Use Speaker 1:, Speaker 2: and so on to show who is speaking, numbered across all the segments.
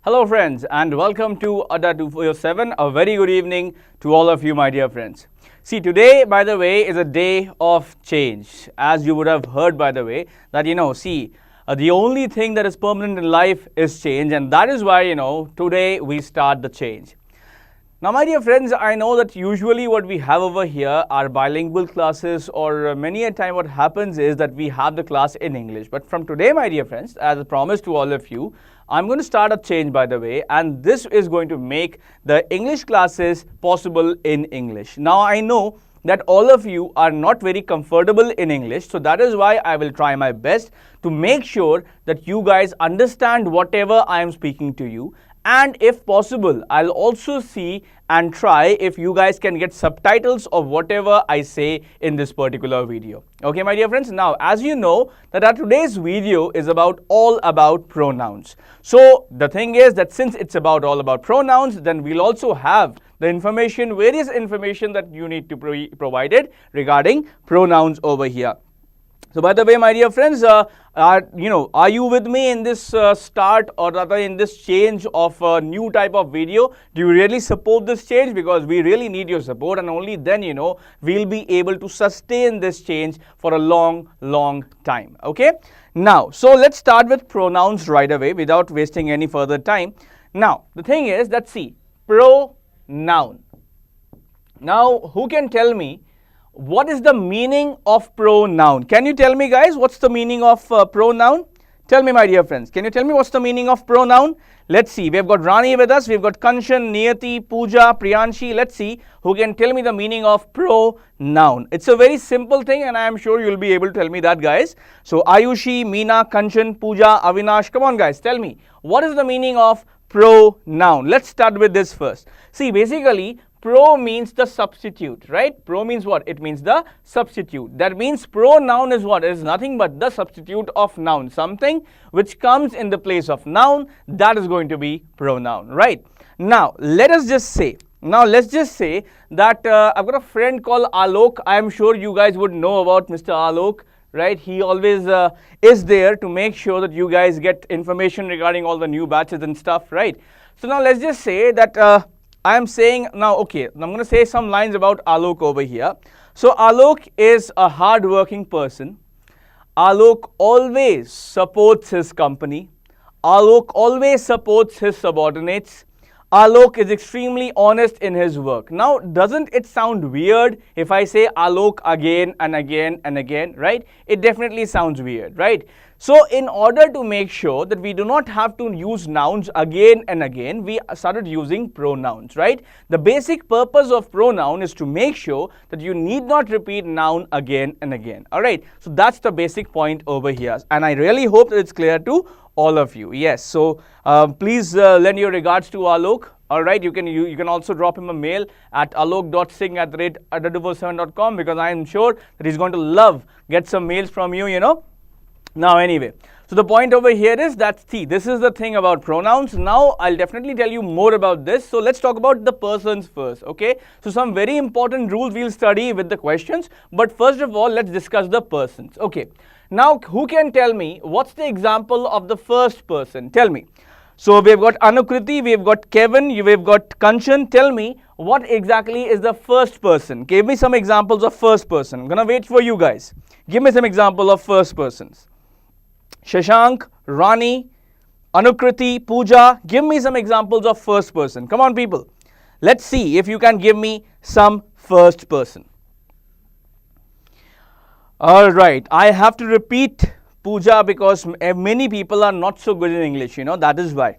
Speaker 1: Hello friends and welcome to Adda247. A very good evening to all of you, my dear friends. See, today, by the way, is a day of change. As you would have heard, by the way, that the only thing that is permanent in life is change, and that is why today we start the change. Now, my dear friends, I know that usually what we have over here are bilingual classes, or many a time what happens is that we have the class in English. But from today, my dear friends, as I promised to all of you, I'm going to start a change, by the way, and this is going to make the English classes possible in English. Now, I know that all of you are not very comfortable in English, so that is why I will try my best to make sure that you guys understand whatever I am speaking to you. And if possible, I'll also see and try if you guys can get subtitles of whatever I say in this particular video. Okay, my dear friends. Now, as you know, that our today's video is all about pronouns. So the thing is that since it's all about pronouns, then we'll also have the information, various information that you need to be provided regarding pronouns over here. So, by the way, my dear friends, are you with me in this start, or rather in this change of a new type of video? Do you really support this change? Because we really need your support, and only then, we'll be able to sustain this change for a long, long time. Okay. Now, so let's start with pronouns right away without wasting any further time. Now, the thing is that pronoun. Now, who can tell me what is the meaning of pronoun? Can you tell me, guys, what's the meaning of pronoun? Tell me, my dear friends. Can you tell me what's the meaning of pronoun? Let's see. We've got Rani with us. We've got Kanchan, Niyati, Pooja, Priyanshi. Let's see who can tell me the meaning of pronoun. It's a very simple thing, and I am sure you'll be able to tell me that, guys. So, Ayushi, Meena, Kanchan, Pooja, Avinash. Come on, guys. Tell me. What is the meaning of pronoun? Let's start with this first. See, basically, pro means the substitute, right? Pro means what? It means the substitute. That means pronoun is what? It is nothing but the substitute of noun. Something which comes in the place of noun, that is going to be pronoun, right? Now, let's just say that I've got a friend called Alok. I am sure you guys would know about Mr. Alok, right? He always is there to make sure that you guys get information regarding all the new batches and stuff, right? So now let's just say that I am saying now, okay, I'm going to say some lines about Alok over here. So Alok is a hard-working person. Alok always supports his company. Alok always supports his subordinates. Alok is extremely honest in his work. Now, doesn't it sound weird if I say Alok again and again and again, right? It definitely sounds weird, right? So, in order to make sure that we do not have to use nouns again and again, we started using pronouns, right? The basic purpose of pronoun is to make sure that you need not repeat noun again and again, all right? So, that's the basic point over here, and I really hope that it's clear to all of you. Yes, so please lend your regards to Alok. All right, you can also drop him a mail at alok.singh@adda247.com, because I am sure that he's going to love get some mails from you, Now, anyway, so the point over here is that, see, this is the thing about pronouns. Now, I'll definitely tell you more about this. So, let's talk about the persons first, okay? So, some very important rules we'll study with the questions. But first of all, let's discuss the persons, okay? Now, who can tell me what's the example of the first person? Tell me. So, we've got Anukriti, we've got Kevin, we've got Kanchan. Tell me, what exactly is the first person? Give me some examples of first person. I'm going to wait for you guys. Give me some example of first persons. Shashank, Rani, Anukriti, Pooja, give me some examples of first person. Come on, people. Let's see if you can give me some first person. All right. I have to repeat Pooja because many people are not so good in English, that is why.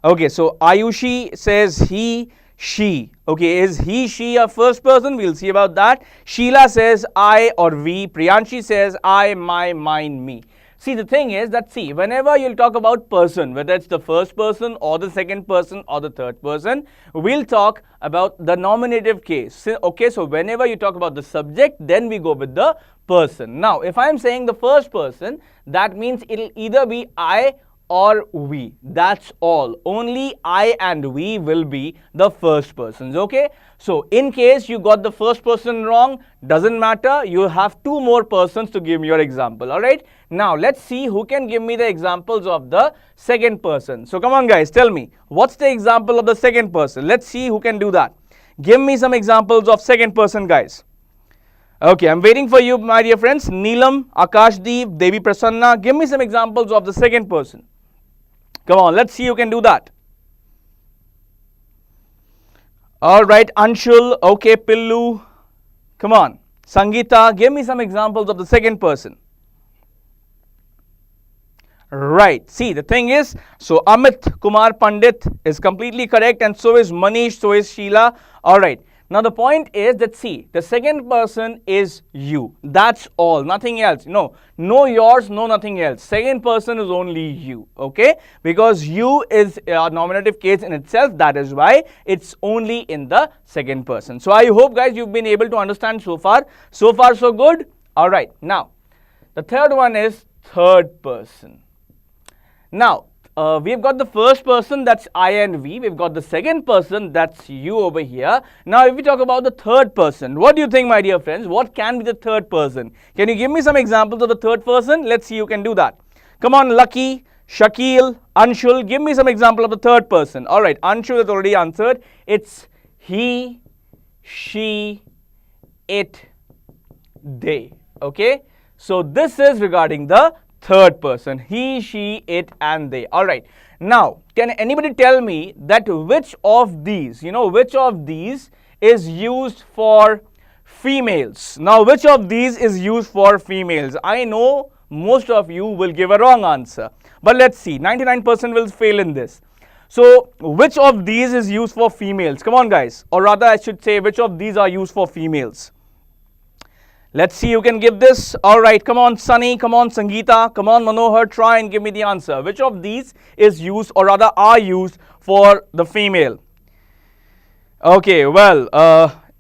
Speaker 1: Okay, so Ayushi says he, she. Okay, is he, she a first person? We'll see about that. Sheila says I or we. Priyanshi says I, my, mine, me. See, the thing is that, see, whenever you'll talk about person, whether it's the first person or the second person or the third person, we'll talk about the nominative case. Okay, so whenever you talk about the subject, then we go with the person. Now, if I'm saying the first person, that means it'll either be I or we. That's all. Only I and we will be the first persons, okay? So, in case you got the first person wrong, doesn't matter. You have two more persons to give me your example, alright? Now, let's see who can give me the examples of the second person. So, come on guys, tell me, what's the example of the second person? Let's see who can do that. Give me some examples of second person, guys. Okay, I'm waiting for you, my dear friends. Neelam, Akashdeep, Devi Prasanna, give me some examples of the second person. Come on, let's see who can do that. Alright, Anshul, okay, Pillu, come on. Sangeeta, give me some examples of the second person. Right, see, the thing is, so Amit Kumar Pandit is completely correct, and so is Manish, so is Sheila. Alright. Now, the point is that, see, the second person is you. That's all, nothing else. No yours, no nothing else. Second person is only you, okay? Because you is a nominative case in itself. That is why it's only in the second person. So, I hope, guys, you've been able to understand so far. So far, so good. All right. Now, the third one is third person. Now, we've got the first person, that's I and we. We've got the second person, that's you over here. Now, if we talk about the third person, what do you think, my dear friends? What can be the third person? Can you give me some examples of the third person? Let's see who can do that. Come on, Lucky, Shakil, Anshul, give me some example of the third person. All right, Anshul has already answered. It's he, she, it, they. Okay? So, this is regarding the third person, he, she, it, and they. All right. Now, can anybody tell me that which of these, which of these is used for females? Now, which of these is used for females? I know most of you will give a wrong answer, but let's see. 99% will fail in this. So, which of these is used for females? Come on, guys. Or rather, I should say, which of these are used for females? Let's see who can give this. All right, come on, Sunny, come on, Sangeeta, come on, Manohar, try and give me the answer. Which of these is used, or rather are used for the female? Okay, well,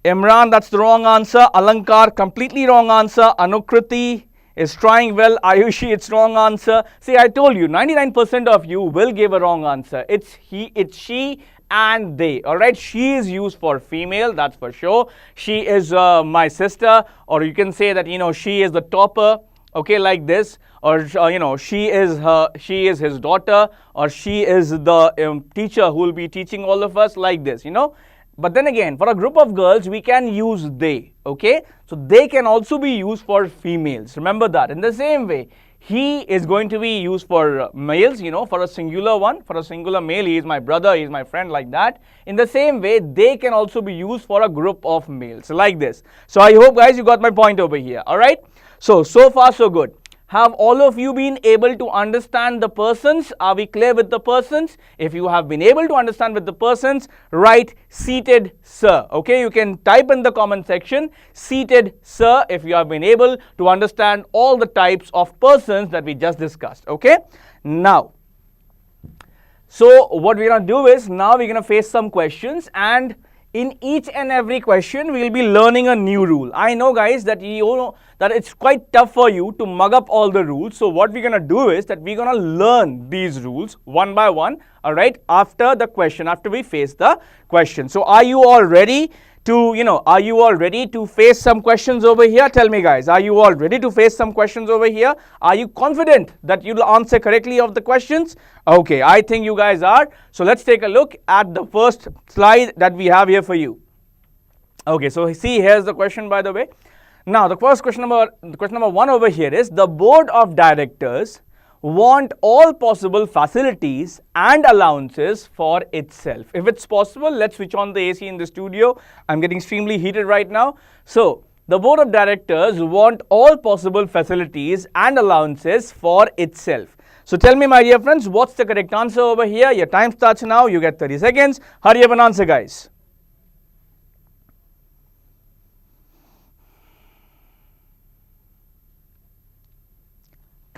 Speaker 1: Imran, that's the wrong answer. Alankar, completely wrong answer. Anukriti is trying well. Ayushi, it's wrong answer. See, I told you, 99% of you will give a wrong answer. It's he, it's she, and they. All right, she is used for female, that's for sure. She is my sister, or you can say that she is the topper, okay, like this, or she is his daughter, or she is the teacher who will be teaching all of us, like this, But then again, for a group of girls, we can use they, okay? So they can also be used for females. Remember that. In the same way, he is going to be used for males, for a singular one, for a singular male. He is my brother, he is my friend, like that. In the same way, they can also be used for a group of males, like this. So I hope, guys, you got my point over here, all right? So far, so good. Have all of you been able to understand the persons? Are we clear with the persons? If you have been able to understand with the persons, write seated sir. Okay, you can type in the comment section seated sir if you have been able to understand all the types of persons that we just discussed. Okay, now, so what we're going to do is now we're going to face some questions, and in each and every question, we will be learning a new rule. I know, guys, that you know that it's quite tough for you to mug up all the rules. So what we're going to do is that we're going to learn these rules one by one, all right, after the question, after we face the question. So are you all ready to, are you all ready to face some questions over here? Tell me, guys, are you all ready to face some questions over here? Are you confident that you'll answer correctly of the questions? Okay, I think you guys are. So let's take a look at the first slide that we have here for you. Okay, so see, here's the question, by the way. Now, the first question number one over here is, the board of directors want all possible facilities and allowances for itself. If it's possible, let's switch on the AC in the studio. I'm getting extremely heated right now. So, the board of directors want all possible facilities and allowances for itself. So, tell me, my dear friends, what's the correct answer over here? Your time starts now. You get 30 seconds. Hurry up and answer, guys.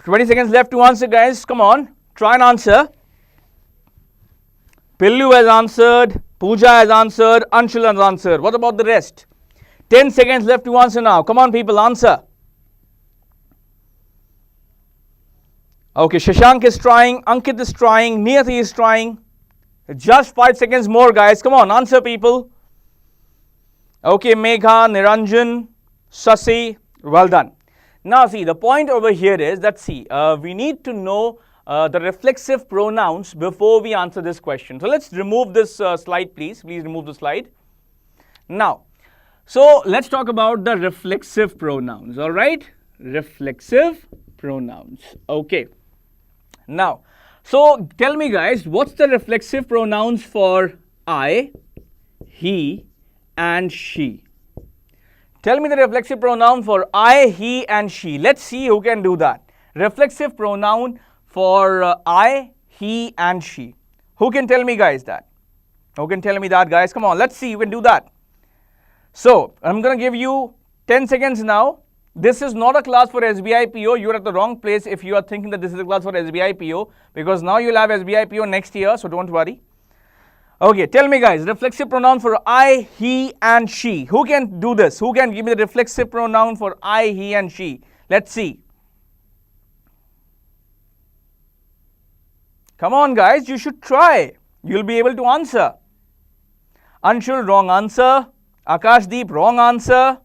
Speaker 1: 20 seconds left to answer, guys. Come on, try and answer. Pillu has answered, Pooja has answered, Anshul has answered. What about the rest? 10 seconds left to answer now. Come on, people, answer. Okay, Shashank is trying, Ankit is trying, Niyati is trying. Just 5 seconds more, guys. Come on, answer, people. Okay, Megha, Niranjan, Sasi, well done. Now, see, the point over here is that, see, we need to know the reflexive pronouns before we answer this question. So, let's remove this slide, please. Please remove the slide. Now, so let's talk about the reflexive pronouns, all right? Reflexive pronouns, okay. Now, so tell me, guys, what's the reflexive pronouns for I, he, and she? Tell me the reflexive pronoun for I, he, and she. Let's see who can do that. Reflexive pronoun for I, he, and she. Who can tell me, guys, that? Who can tell me that, guys? Come on, let's see who can do that. So, I'm going to give you 10 seconds now. This is not a class for SBI PO. You're at the wrong place if you are thinking that this is a class for SBI PO, because now you'll have SBI PO next year, so don't worry. Okay, tell me, guys, reflexive pronoun for I, he, and she. Who can do this? Who can give me the reflexive pronoun for I, he, and she? Let's see. Come on, guys, you should try. You'll be able to answer. Anshul, wrong answer. Akashdeep, wrong answer.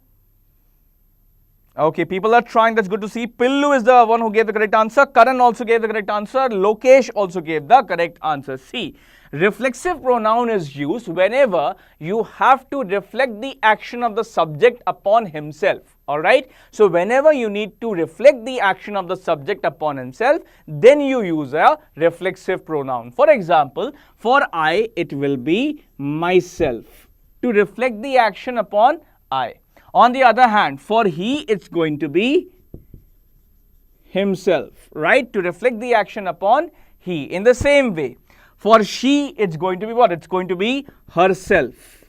Speaker 1: Okay, people are trying. That's good to see. Pillu is the one who gave the correct answer. Karan also gave the correct answer. Lokesh also gave the correct answer. See, reflexive pronoun is used whenever you have to reflect the action of the subject upon himself. Alright? So, whenever you need to reflect the action of the subject upon himself, then you use a reflexive pronoun. For example, for I, it will be myself. To reflect the action upon I. On the other hand, for he, it's going to be himself, right? To reflect the action upon he. In the same way, for she, it's going to be what? It's going to be herself.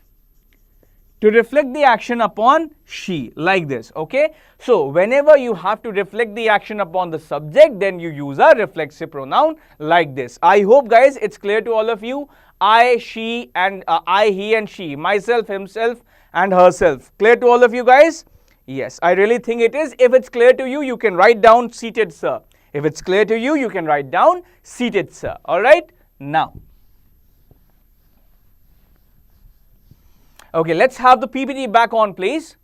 Speaker 1: To reflect the action upon she, like this, okay? So, whenever you have to reflect the action upon the subject, then you use a reflexive pronoun like this. I hope, guys, it's clear to all of you. I, she, and I, he, and she. Myself, himself, and herself. Clear to all of you, guys? Yes, I really think it is. If it's clear to you, you can write down seated, sir. If it's clear to you, you can write down seated, sir. All right? Now. Okay, let's have the PPT back on, please.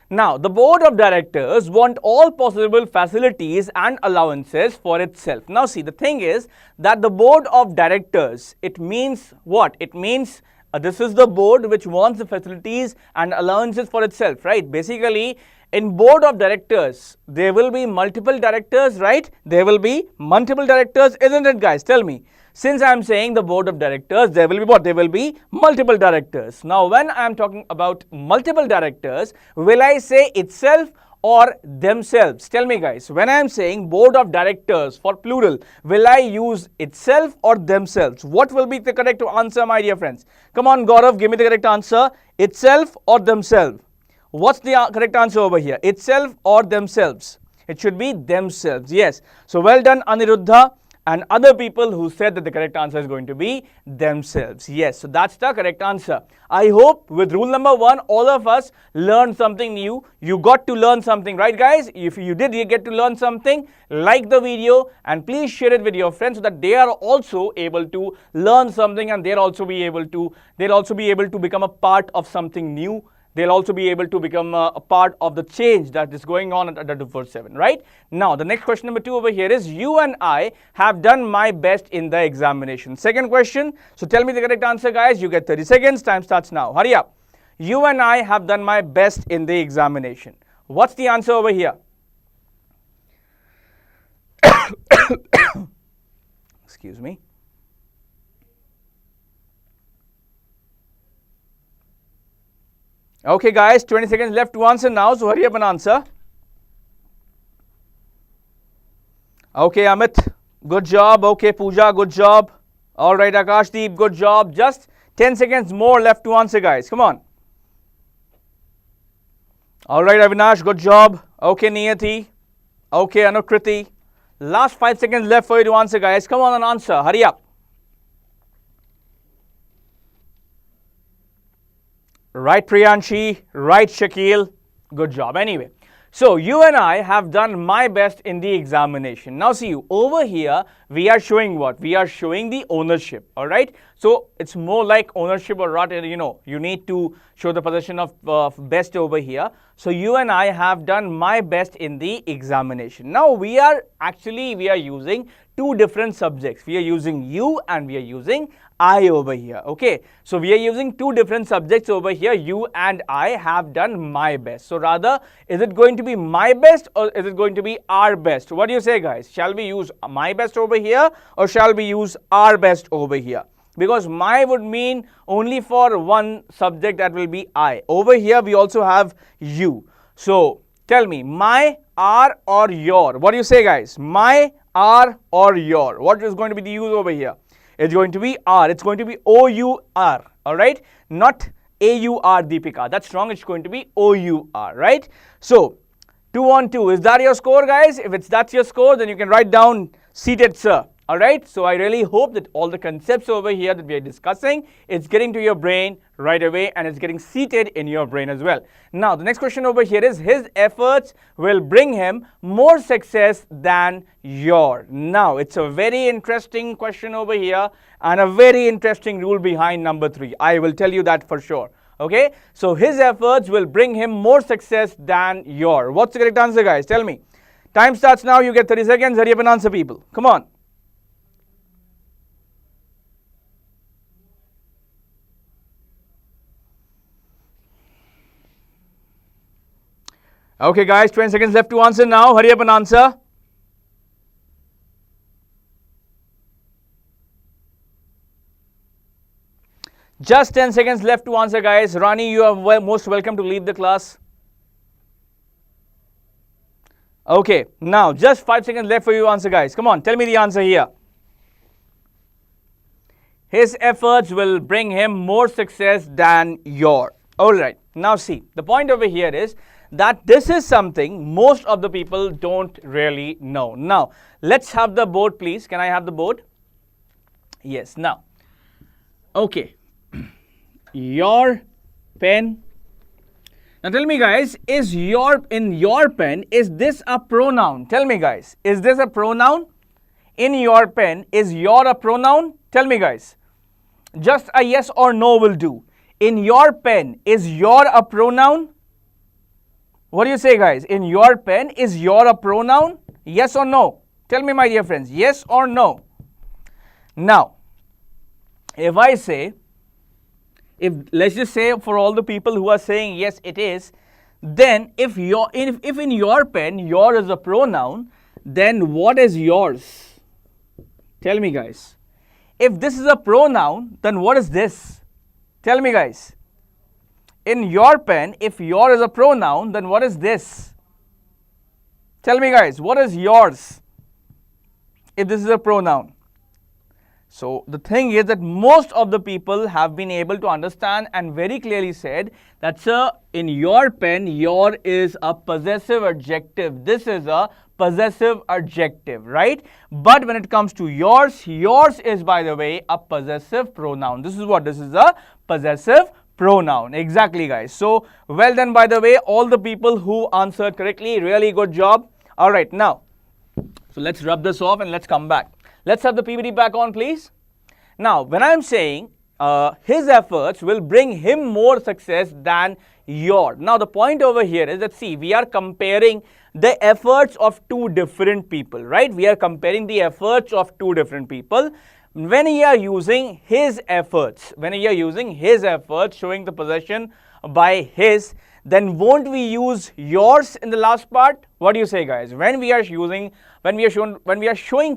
Speaker 1: Now, the board of directors want all possible facilities and allowances for itself. Now, see, the thing is that the board of directors, it means what? It means this is the board which wants the facilities and allowances for itself, right? Basically, in board of directors, there will be multiple directors, right? There will be multiple directors, isn't it, guys? Tell me. Since I am saying the board of directors, there will be what? There will be multiple directors. Now, when I am talking about multiple directors, will I say itself or themselves? Tell me, guys. When I am saying board of directors for plural, will I use itself or themselves? What will be the correct answer, my dear friends? Come on, Gaurav, give me the correct answer. Itself or themselves? What's the correct answer over here? Itself or themselves? It should be themselves. Yes. So, well done, Aniruddha. And other people who said that the correct answer is going to be themselves. Yes, so that's the correct answer. I hope with rule number 1, all of us learned something new. You got to learn something, right, guys? If you did get to learn something, like the video and please share it with your friends so that they are also able to learn something and they'll also be able to become a part of something new. They'll also be able to become a part of the change that is going on at Adda247, right? Now, the next question number 2 over here is, you and I have done my best in the examination. Second question, so tell me the correct answer, guys. You get 30 seconds. Time starts now. Hurry up. You and I have done my best in the examination. What's the answer over here? Excuse me. Okay, guys, 20 seconds left to answer now, so hurry up and answer. Okay, Amit, good job. Okay, Pooja, good job. All right, Akashdeep, good job. Just 10 seconds more left to answer, guys. Come on. All right, Avinash, good job. Okay, Niyati. Okay, Anukriti. Last 5 seconds left for you to answer, guys. Come on and answer. Hurry up. Right, Priyanshi. Right, Shakil. Good job. Anyway, So you and I have done my best in the examination. Now see, over here we are showing what? We are showing the ownership, all right? So it's more like ownership or not, you know, you need to show the possession of best over here. So you and I have done my best in the examination. Now we are using two different subjects. We are using you and we are using I over here, okay? So we are using two different subjects over here. You and I have done my best. So rather, is it going to be my best or is it going to be our best? What do you say, guys? Shall we use my best over here or shall we use our best over here? Because my would mean only for one subject, that will be I. Over here, we also have you. So tell me, my, our or your? What do you say, guys? My, our or your? What is going to be the use over here? It's going to be R. It's going to be O-U-R, all right? Not A-U-R, Deepika. That's wrong. It's going to be O-U-R, right? So, 2 on 2. Is that your score, guys? If that's your score, then you can write down seated, sir. All right? So, I really hope that all the concepts over here that we are discussing, it's getting to your brain right away and it's getting seated in your brain as well. Now, the next question over here is, his efforts will bring him more success than your. Now, it's a very interesting question over here and a very interesting rule behind number 3. I will tell you that for sure. Okay? So, his efforts will bring him more success than your. What's the correct answer, guys? Tell me. Time starts now. You get 30 seconds. Hurry up and answer, people. Come on. Okay, guys, 20 seconds left to answer now. Hurry up and answer. Just 10 seconds left to answer, guys. Rani, you are most welcome to leave the class. Okay, now just 5 seconds left for you to answer, guys. Come on, tell me the answer here. His efforts will bring him more success than your. All right, now see, the point over here is that this is something most of the people don't really know. Now, let's have the board, please. Can I have the board? Yes, now. Okay. Your pen. Now, tell me, guys, in your pen, is this a pronoun? Tell me, guys, is this a pronoun? In your pen, is your a pronoun? Tell me, guys. Just a yes or no will do. In your pen, is your a pronoun? What do you say, guys? In your pen, is your a pronoun? Yes or no? Tell me, my dear friends, yes or no? Now, if I say, let's just say for all the people who are saying yes, it is, then if in your pen, your is a pronoun, then what is yours? Tell me, guys. If this is a pronoun, then what is this? Tell me, guys. In your pen, if your is a pronoun, then what is this? Tell me, guys, what is yours if this is a pronoun? So, the thing is that most of the people have been able to understand and very clearly said that, sir, in your pen, your is a possessive adjective. This is a possessive adjective, right? But when it comes to yours is, by the way, a possessive pronoun. This is what? This is a possessive pronoun. Exactly, guys. So, well done, by the way, all the people who answered correctly. Really good job. All right, now, so let's rub this off and let's come back. Let's have the PPT back on, please. Now, when I'm saying his efforts will bring him more success than your. Now, the point over here is that, see, we are comparing the efforts of two different people, right? We are comparing the efforts of two different people. When you are using his efforts, showing the possession by his, then won't we use yours in the last part? What do you say, guys? When we are showing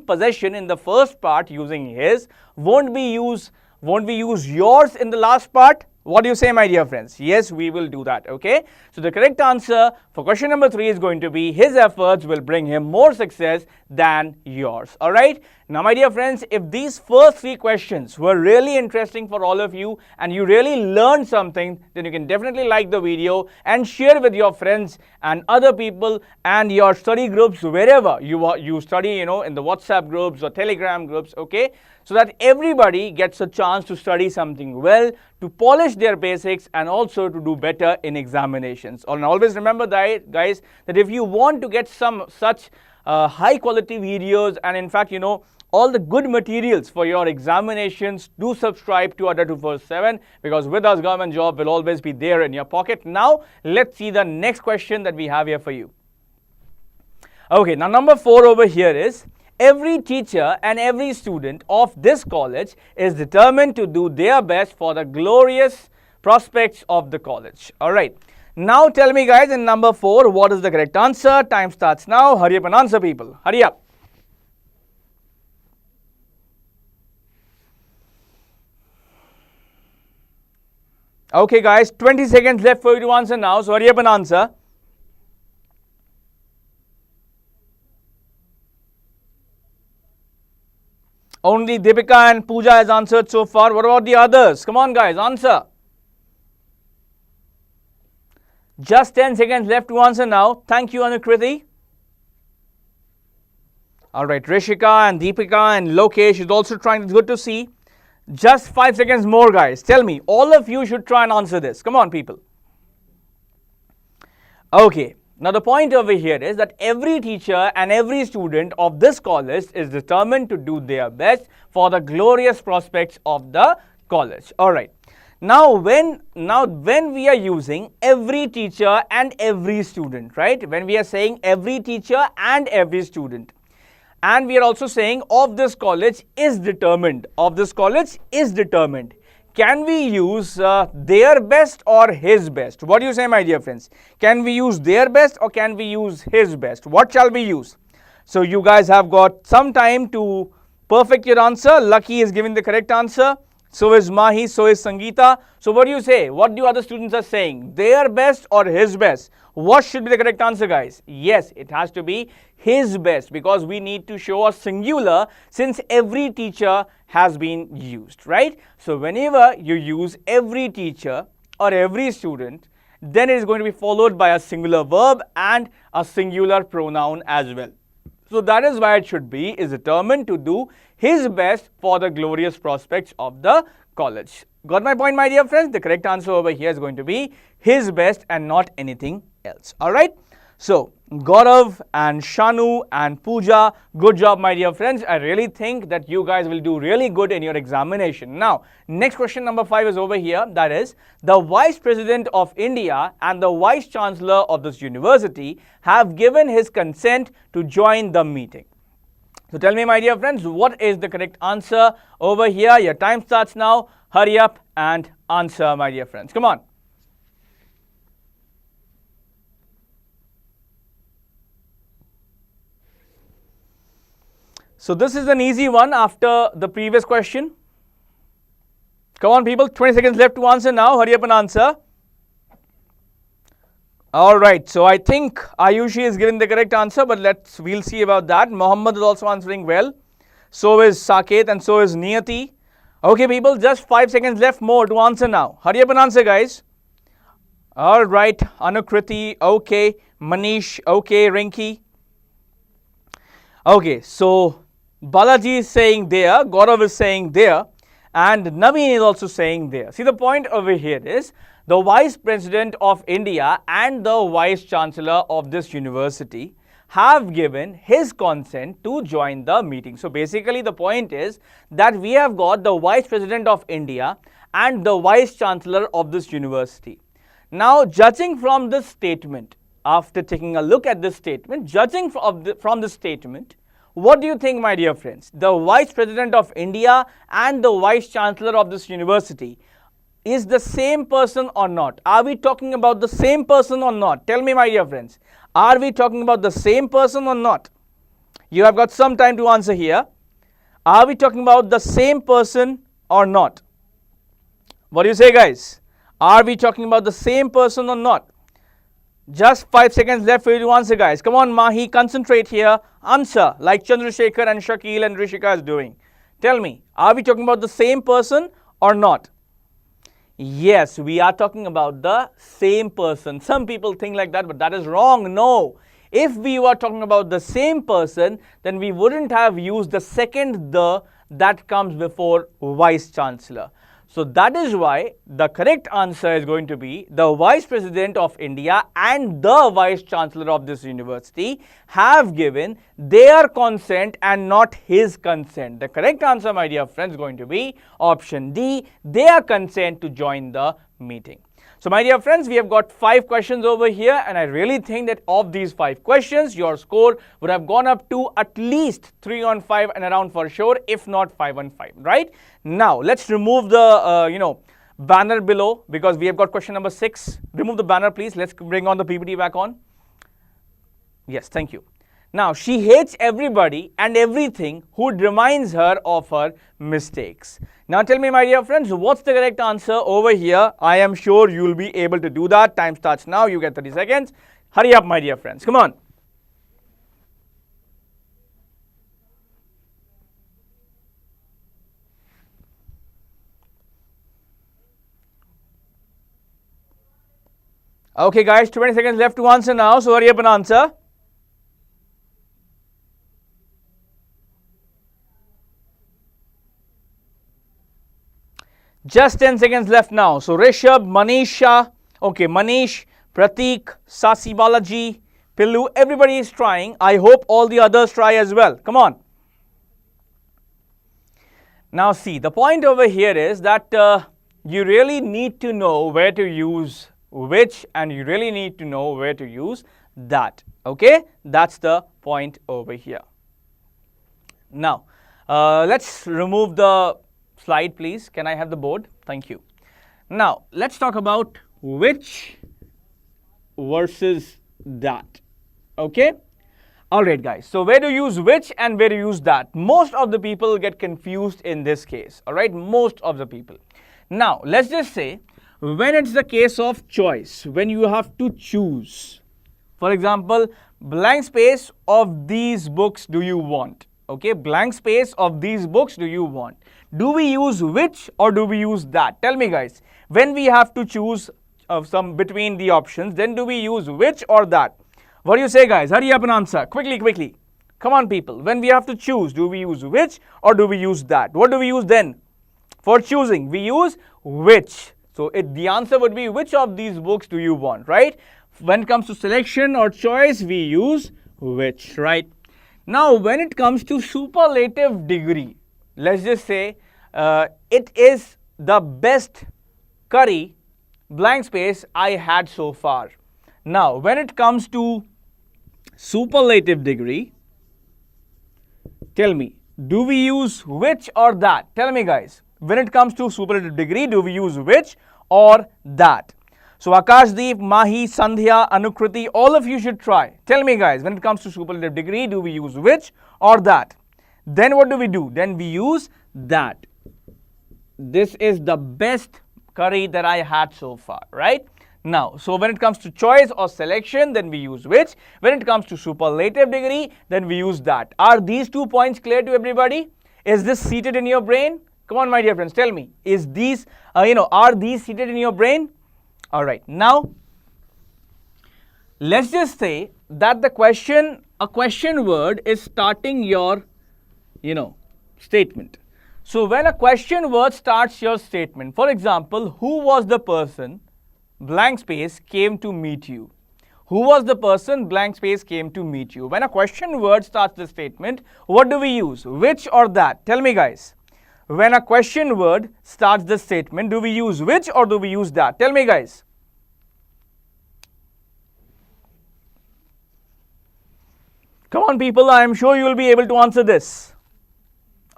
Speaker 1: possession in the first part using his, won't we use yours in the last part? What do you say, my dear friends? Yes, we will do that, okay? So the correct answer for question number 3 is going to be, his efforts will bring him more success than yours, all right? Now, my dear friends, if these first 3 questions were really interesting for all of you and you really learned something, then you can definitely like the video and share with your friends and other people and your study groups, wherever you study, in the WhatsApp groups or Telegram groups, okay? so that everybody gets a chance to study something well, to polish their basics, and also to do better in examinations. And always remember that, guys, that if you want to get some such high quality videos, and in fact, all the good materials for your examinations, do subscribe to Adda247, because with us, government job will always be there in your pocket. Now, let's see the next question that we have here for you. Okay, now number 4 over here is, every teacher and every student of this college is determined to do their best for the glorious prospects of the college. All right. Now tell me, guys, in number 4, what is the correct answer? Time starts now. Hurry up and answer, people. Hurry up. Okay, guys, 20 seconds left for you to answer now, so hurry up and answer. Only Deepika and Pooja has answered so far. What about the others? Come on, guys, answer. Just 10 seconds left to answer now. Thank you, Anukriti. All right, Rishika and Deepika and Lokesh is also trying. It's good to see. Just 5 seconds more, guys. Tell me, all of you should try and answer this. Come on, people. Okay. Now, the point over here is that every teacher and every student of this college is determined to do their best for the glorious prospects of the college. All right. Now, when we are using every teacher and every student, right? When we are saying every teacher and every student, and we are also saying of this college is determined, can we use their best or his best? What do you say, my dear friends? Can we use their best or can we use his best? What shall we use? So you guys have got some time to perfect your answer. Lucky is giving the correct answer. So is Mahi, so is Sangeeta. So what do you say? What do other students are saying? Their best or his best? What should be the correct answer, guys? Yes, it has to be his best, because we need to show a singular since every teacher has been used, right? So whenever you use every teacher or every student, then it is going to be followed by a singular verb and a singular pronoun as well. So that is why it should be is determined to do his best for the glorious prospects of the college. Got my point, my dear friends? The correct answer over here is going to be his best and not anything else. All right. So Gaurav and Shanu and Pooja, good job, my dear friends. I really think that you guys will do really good in your examination. Now, next question number 5 is over here. That is, the Vice President of India and the Vice Chancellor of this university have given his consent to join the meeting. So tell me, my dear friends, what is the correct answer over here? Your time starts now. Hurry up and answer, my dear friends. Come on. So this is an easy one after the previous question. Come on, people, 20 seconds left to answer now. Hurry up and answer. All right, so I think Ayushi is giving the correct answer, but we'll see about that. Mohammed is also answering well. So is Saket and so is Niyati. Okay, people, just 5 seconds left more to answer now. Hurry up and answer, guys. All right, Anukriti, okay. Manish, okay. Rinki. Okay, so Balaji is saying there, Gaurav is saying there, and Naveen is also saying there. See, the point over here is the Vice President of India and the Vice Chancellor of this university have given his consent to join the meeting. So basically the point is that we have got the Vice President of India and the Vice Chancellor of this university. Now, judging from this statement, after taking a look at this statement, judging from this statement, what do you think, my dear friends? The Vice President of India and the Vice Chancellor of this university is the same person or not? Are we talking about the same person or not? Tell me, my dear friends. Are we talking about the same person or not? You have got some time to answer here. Are we talking about the same person or not? What do you say, guys? Are we talking about the same person or not? Just 5 seconds left for you to answer, guys. Come on, Mahi, concentrate here. Answer like Chandrasekhar and Shakil and Rishika is doing. Tell me, are we talking about the same person or not? Yes, we are talking about the same person. Some people think like that, but that is wrong. No. If we were talking about the same person, then we wouldn't have used the second the that comes before Vice Chancellor. So that is why the correct answer is going to be the Vice President of India and the Vice Chancellor of this university have given their consent and not his consent. The correct answer, my dear friends, is going to be option D, their consent to join the meeting. So my dear friends, we have got 5 questions over here, and I really think that of these 5 questions, your score would have gone up to at least 3 on 5 and around for sure, if not 5 on 5, right? Now, let's remove the, banner below because we have got question number 6. Remove the banner, please. Let's bring on the PPT back on. Yes, thank you. Now, she hates everybody and everything who reminds her of her mistakes. Now, tell me, my dear friends, what's the correct answer over here? I am sure you will be able to do that. Time starts now. You get 30 seconds. Hurry up, my dear friends. Come on. Okay, guys, 20 seconds left to answer now. So, hurry up and answer. Just 10 seconds left now. So, Rishabh, Manisha, okay, Manish, Pratik, Sasi Balaji, Pillu, everybody is trying. I hope all the others try as well. Come on. Now, see, the point over here is that you really need to know where to use which, and you really need to know where to use that. Okay, that's the point over here. Now, let's remove the slide, please. Can I have the board? Thank you. Now, let's talk about which versus that. Okay? Alright, guys. So, where to use which and where to use that? Most of the people get confused in this case. Alright? Most of the people. Now, let's just say when it's the case of choice, when you have to choose. For example, blank space of these books do you want? Okay? Blank space of these books do you want? Do we use which or do we use that? Tell me, guys. When we have to choose some between the options, then do we use which or that? What do you say, guys? Hurry up and answer. Quickly, quickly. Come on, people. When we have to choose, do we use which or do we use that? What do we use then? For choosing, we use which. So, the answer would be which of these books do you want, right? When it comes to selection or choice, we use which, right? Now, when it comes to superlative degree, let's just say it is the best curry, blank space, I had so far. Now, when it comes to superlative degree, tell me, do we use which or that? Tell me, guys. When it comes to superlative degree, do we use which or that? So, Akashdeep, Mahi, Sandhya, Anukriti, all of you should try. Tell me, guys, when it comes to superlative degree, do we use which or that? Then what do we do? Then we use that. This is the best curry that I had so far, right? Now, so when it comes to choice or selection, then we use which. When it comes to superlative degree, then we use that. Are these 2 points clear to everybody? Is this seated in your brain? Come on, my dear friends, tell me. Is these, are these seated in your brain? All right. Now, let's just say that a question word is starting your, statement. So, when a question word starts your statement, for example, who was the person, blank space, came to meet you? Who was the person, blank space, came to meet you? When a question word starts the statement, what do we use? Which or that? Tell me, guys. When a question word starts the statement, do we use which or do we use that? Tell me, guys. Come on, people. I am sure you will be able to answer this.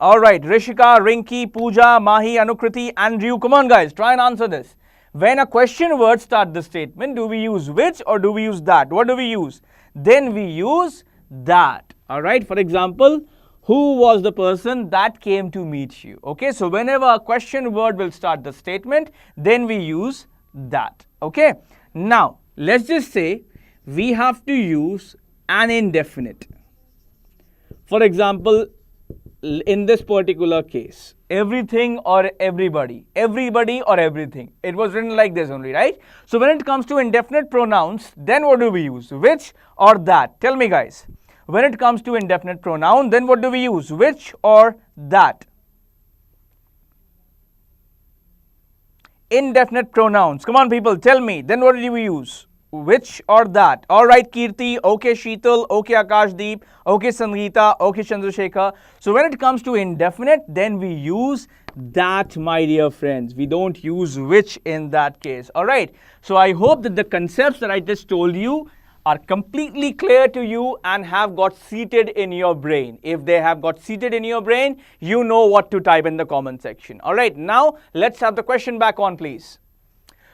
Speaker 1: All right, Rishika, Rinki, Pooja, Mahi, Anukriti, Andrew. Come on, guys, try and answer this. When a question word starts the statement, do we use which or do we use that? What do we use? Then we use that. All right, for example, who was the person that came to meet you? Okay, so whenever a question word will start the statement, then we use that. Okay, now let's just say we have to use an indefinite. For example, in this particular case, everything or everybody, everybody or everything. It was written like this only, right? So when it comes to indefinite pronouns, then what do we use? Which or that? Tell me, guys. When it comes to indefinite pronoun, then what do we use? Which or that? indefinite pronouns. Come on, people, tell me. Then what did we use? Which or that? All right, Kirti. Okay, Sheetal. Okay, Akashdeep. Okay, Sangeeta. Okay, Chandrasekhar. So when it comes to indefinite, then we use that, my dear friends. We don't use which in that case. All right. So I hope that the concepts that I just told you are completely clear to you and have got seated in your brain. If they have got seated in your brain, you know what to type in the comment section. All right, now let's have the question back on, please.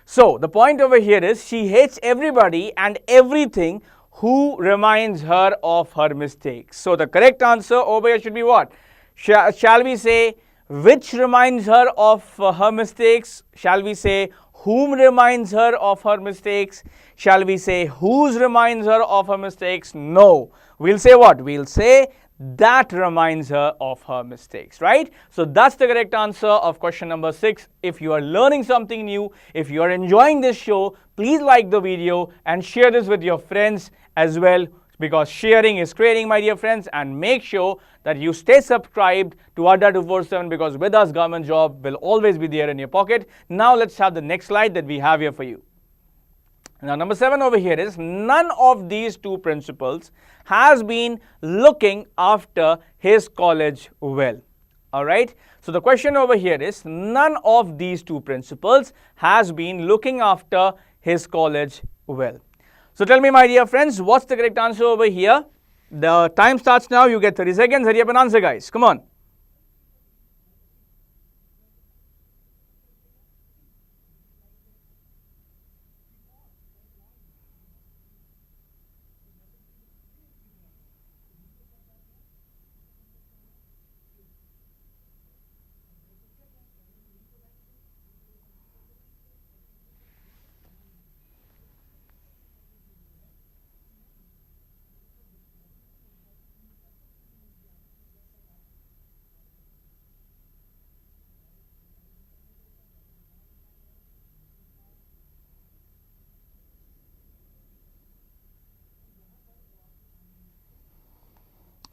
Speaker 1: So the point over here is she hates everybody and everything who reminds her of her mistakes. So the correct answer over here should be what? Shall we say which reminds her of her mistakes? Shall we say whom reminds her of her mistakes? Shall we say whose reminds her of her mistakes? No. We'll say what? We'll say that reminds her of her mistakes, right? So that's the correct answer of question number 6. If you are learning something new, if you are enjoying this show, please like the video and share this with your friends as well, because sharing is caring, my dear friends, and make sure that you stay subscribed to Adda247, because with us, government job will always be there in your pocket. Now let's have the next slide that we have here for you. Now number 7 over here is none of these two principals has been looking after his college well. All right. So the question over here is none of these two principals has been looking after his college well. So tell me, my dear friends, what's the correct answer over here? The time starts now. You get 30 seconds. Hurry up and answer, guys. Come on.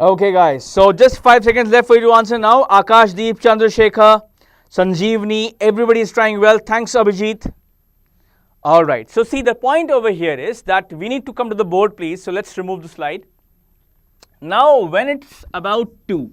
Speaker 1: Okay, guys, so just 5 seconds left for you to answer now. Akash, Deep, Chandrasekhar, Sanjeevni, everybody is trying well. Thanks, Abhijit. All right, so see, the point over here is that we need to come to the board, please. So let's remove the slide. Now, when it's about to,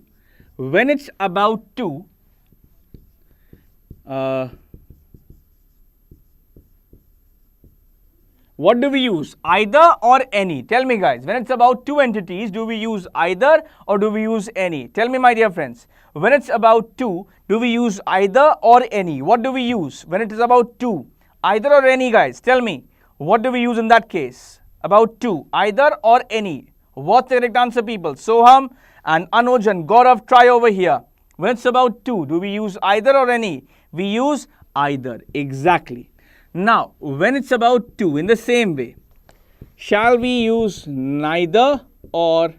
Speaker 1: what do we use? Either or any? Tell me, guys. When it's about two entities, do we use either or do we use any? Tell me, my dear friends. When it's about two, do we use either or any? What do we use when it is about two? Either or any, guys. Tell me. What do we use in that case? About two. Either or any. What's the correct answer, people? Soham and Anuj and Gaurav, try over here. When it's about two, do we use either or any? We use either. Exactly. Now, when it's about two, in the same way, shall we use neither or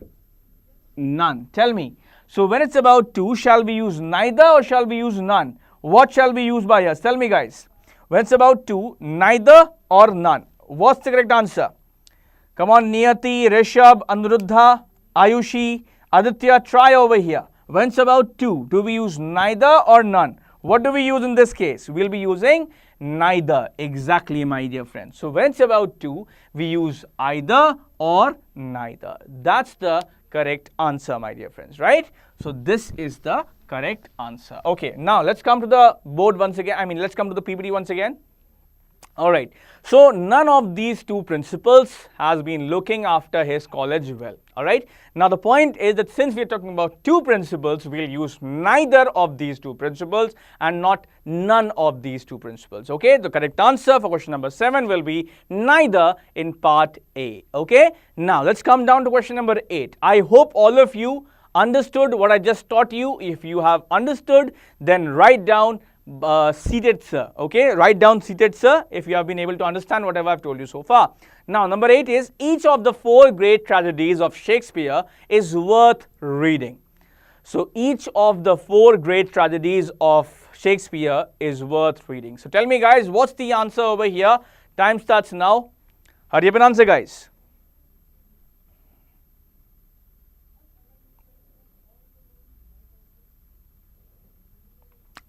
Speaker 1: none? Tell me. So, when it's about two, shall we use neither or shall we use none? What shall we use by us? Tell me, guys. When it's about two, neither or none. What's the correct answer? Come on, Niyati, Rishabh, Anuruddha, Ayushi, Aditya, try over here. When it's about two, do we use neither or none? What do we use in this case? We'll be using neither. Exactly, my dear friends. So when it's about two, we use either or neither. That's the correct answer, my dear friends, right? So this is the correct answer. Okay, now let's come to the board once again. Let's come to the PPT once again. All right, so none of these two principals has been looking after his college well. All right, now the point is that since we are talking about two principals, we'll use neither of these two principals and not none of these two principals. Okay, the correct answer for question number 7 will be neither in part A. Okay, now let's come down to question number 8. I hope all of you understood what I just taught you. If you have understood, then write down seated sir. Okay, write down seated sir if you have been able to understand whatever I've told you so far. Now number 8 is each of the 4 great tragedies of Shakespeare is worth reading. So each of the 4 great tragedies of Shakespeare is worth reading. So tell me, guys, what's the answer over here? Time starts now. Hurry up and answer, guys.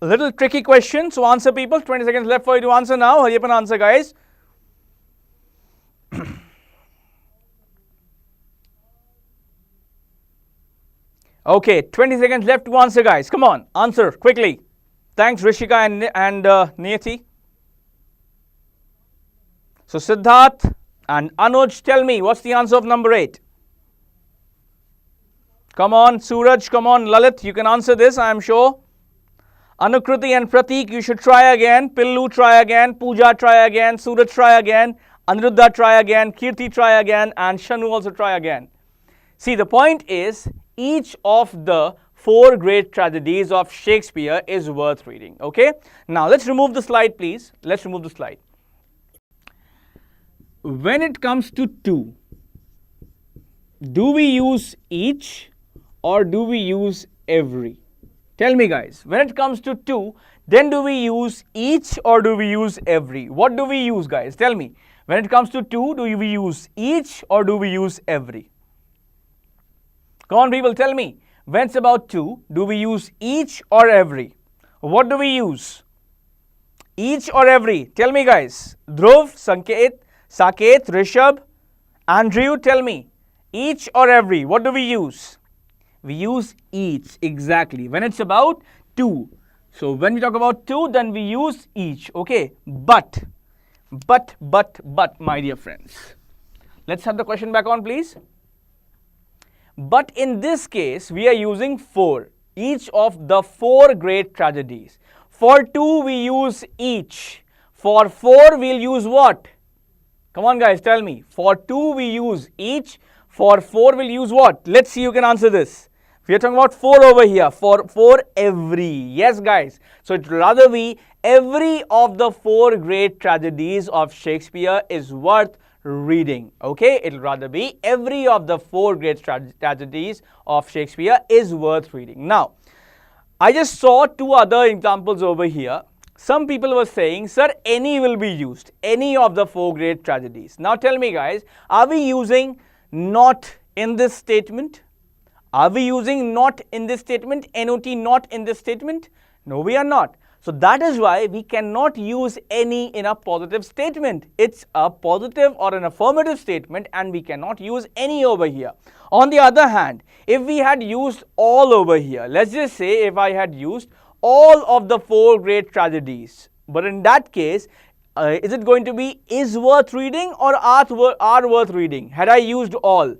Speaker 1: A little tricky question, so answer people. 20 seconds left for you to answer now. Hurry up and answer, guys. Okay, 20 seconds left to answer, guys. Come on, answer quickly. Thanks, Rishika and Niyati. So, Siddharth and Anuj, tell me, what's the answer of number 8? Come on, Suraj, come on, Lalit, you can answer this, I am sure. Anukriti and Pratik, you should try again. Pillu, try again. Pooja, try again. Suraj, try again. Aniruddha, try again. Kirti, try again. And Shanu also try again. See, the point is, each of the 4 great tragedies of Shakespeare is worth reading. Okay? Now, let's remove the slide, please. Let's remove the slide. When it comes to to, do we use each or do we use every? Tell me, guys, when it comes to to, then do we use each or do we use every? What do we use, guys? Tell me. When it comes to to, do we use each or do we use every? Come on, people, tell me. When it's about to, do we use each or every? What do we use? Each or every? Tell me, guys. Dhruv, Saket, Rishabh, Andrew, tell me. Each or every? What do we use? We use each, exactly. When it's about to. So, when we talk about to, then we use each, okay? But, my dear friends. Let's have the question back on, please. But in this case, we are using 4. Each of the 4 great tragedies. For 2, we use each. For 4, we'll use what? Come on, guys, tell me. For 2, we use each. For 4, we'll use what? Let's see, you can answer this. We are talking about 4 over here. For every. Yes, guys. So, it will rather be every of the 4 great tragedies of Shakespeare is worth reading. Okay? It will rather be every of the 4 great tragedies of Shakespeare is worth reading. Now, I just saw 2 other examples over here. Some people were saying, sir, any will be used. Any of the 4 great tragedies. Now, tell me, guys, are we using not in this statement? Are we using not in this statement? NOT not in this statement? No, we are not. So that is why we cannot use any in a positive statement. It's a positive or an affirmative statement and we cannot use any over here. On the other hand, if we had used all over here, let's just say if I had used all of the 4 great tragedies, but in that case, is it going to be is worth reading or are worth reading? Had I used all,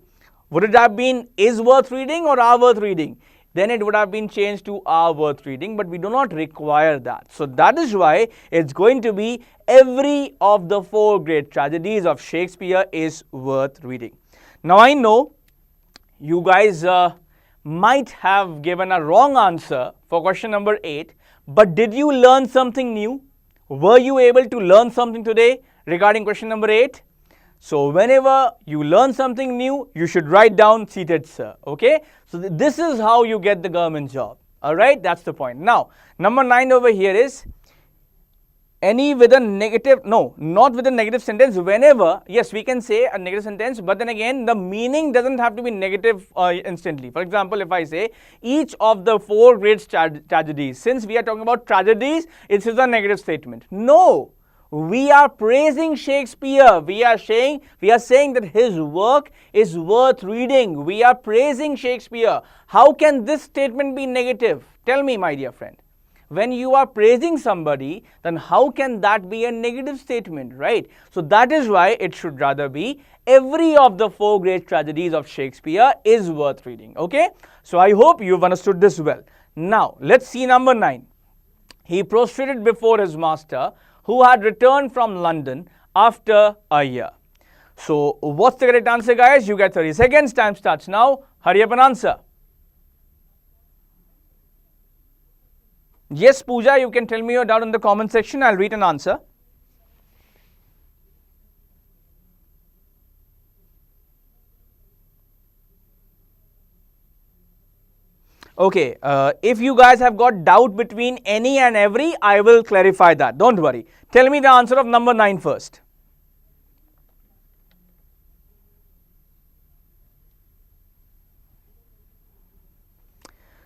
Speaker 1: would it have been is worth reading or are worth reading? Then it would have been changed to are worth reading, but we do not require that. So that is why it's going to be every of the 4 great tragedies of Shakespeare is worth reading. Now I know you guys might have given a wrong answer for question number 8, but did you learn something new? Were you able to learn something today regarding question number 8? So whenever you learn something new, you should write down seated sir, okay? So this is how you get the government job, alright? That's the point. Now, number 9 over here is any with a negative, no, not with a negative sentence. Whenever, yes, we can say a negative sentence, but then again, the meaning doesn't have to be negative instantly. For example, if I say each of the 4 great tragedies, since we are talking about tragedies, it is a negative statement. No. We are praising Shakespeare. We are saying that his work is worth reading. We are praising Shakespeare. How can this statement be negative? Tell me, my dear friend. When you are praising somebody, then how can that be a negative statement, right? So that is why it should rather be every of the 4 great tragedies of Shakespeare is worth reading. Okay? So I hope you've understood this well. Now, let's see number 9. He prostrated before his master, who had returned from London after a year. So, what's the correct answer, guys? You get 30 seconds. Time starts now. Hurry up and answer. Yes, Pooja, you can tell me your doubt in the comment section. I'll read an answer. Okay, if you guys have got doubt between any and every, I will clarify that. Don't worry. Tell me the answer of number 9 first.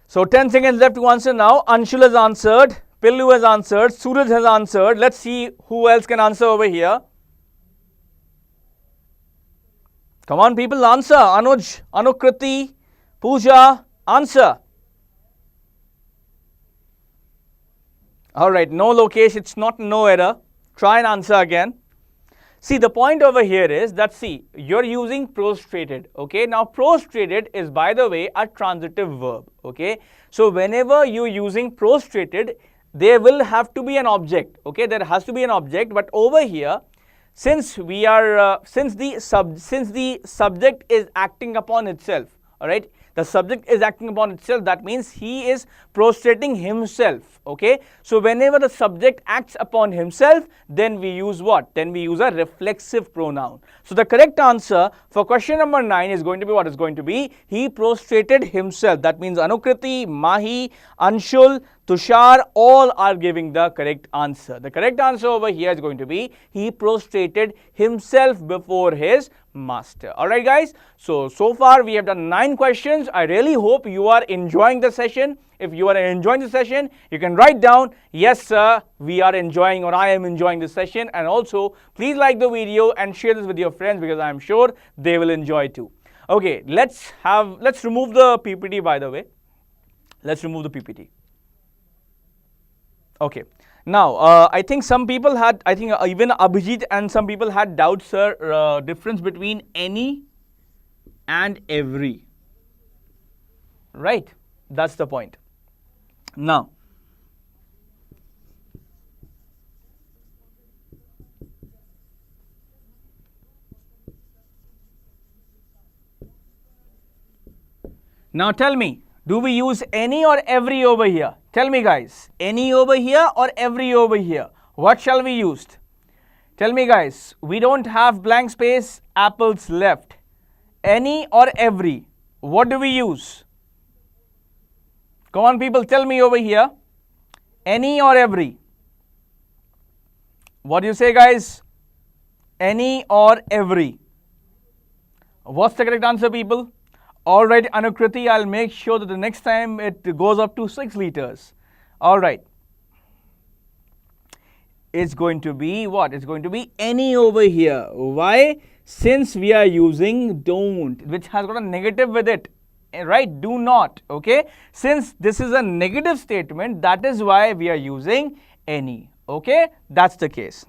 Speaker 1: So 10 seconds left to answer now. Anshul has answered. Pillu has answered. Suraj has answered. Let's see who else can answer over here. Come on, people, answer. Anuj, Anukriti, Pooja, answer. Alright, no Lokesh, it's not no error. Try and answer again. See, the point over here is that, see, you're using prostrated, okay? Now, prostrated is, by the way, a transitive verb, okay? So, whenever you're using prostrated, there will have to be an object, okay? There has to be an object, but over here, since we are, since the subject is acting upon itself, alright? The subject is acting upon itself, that means he is prostrating himself, okay? So, whenever the subject acts upon himself, then we use what? Then we use a reflexive pronoun. So, the correct answer for question number 9 is going to be what? Is going to be, he prostrated himself. That means Anukriti, Mahi, Anshul, Tushar, all are giving the correct answer. The correct answer over here is going to be, he prostrated himself before his master. Alright guys, so far we have done 9 questions. I really hope you are enjoying the session. If you are enjoying the session, you can write down, yes sir, we are enjoying, or I am enjoying the session. And also, please like the video and share this with your friends, because I am sure they will enjoy too. Okay, let's remove the PPT, by the way. Let's remove the PPT. Okay. Now, I think some people had, even Abhijit and some people had doubts, sir, difference between any and every. Right? That's the point. Now, tell me, do we use any or every over here? Tell me guys, any over here or every over here? What shall we use? Tell me guys, we don't have blank space, apples left. Any or every? What do we use? Come on people, tell me over here. Any or every? What do you say guys? Any or every? What's the correct answer, people? Alright, Anukriti, I'll make sure that the next time it goes up to 6 liters. Alright. It's going to be what? It's going to be any over here. Why? Since we are using don't, which has got a negative with it. Right? Do not. Okay? Since this is a negative statement, that is why we are using any. Okay? That's the case.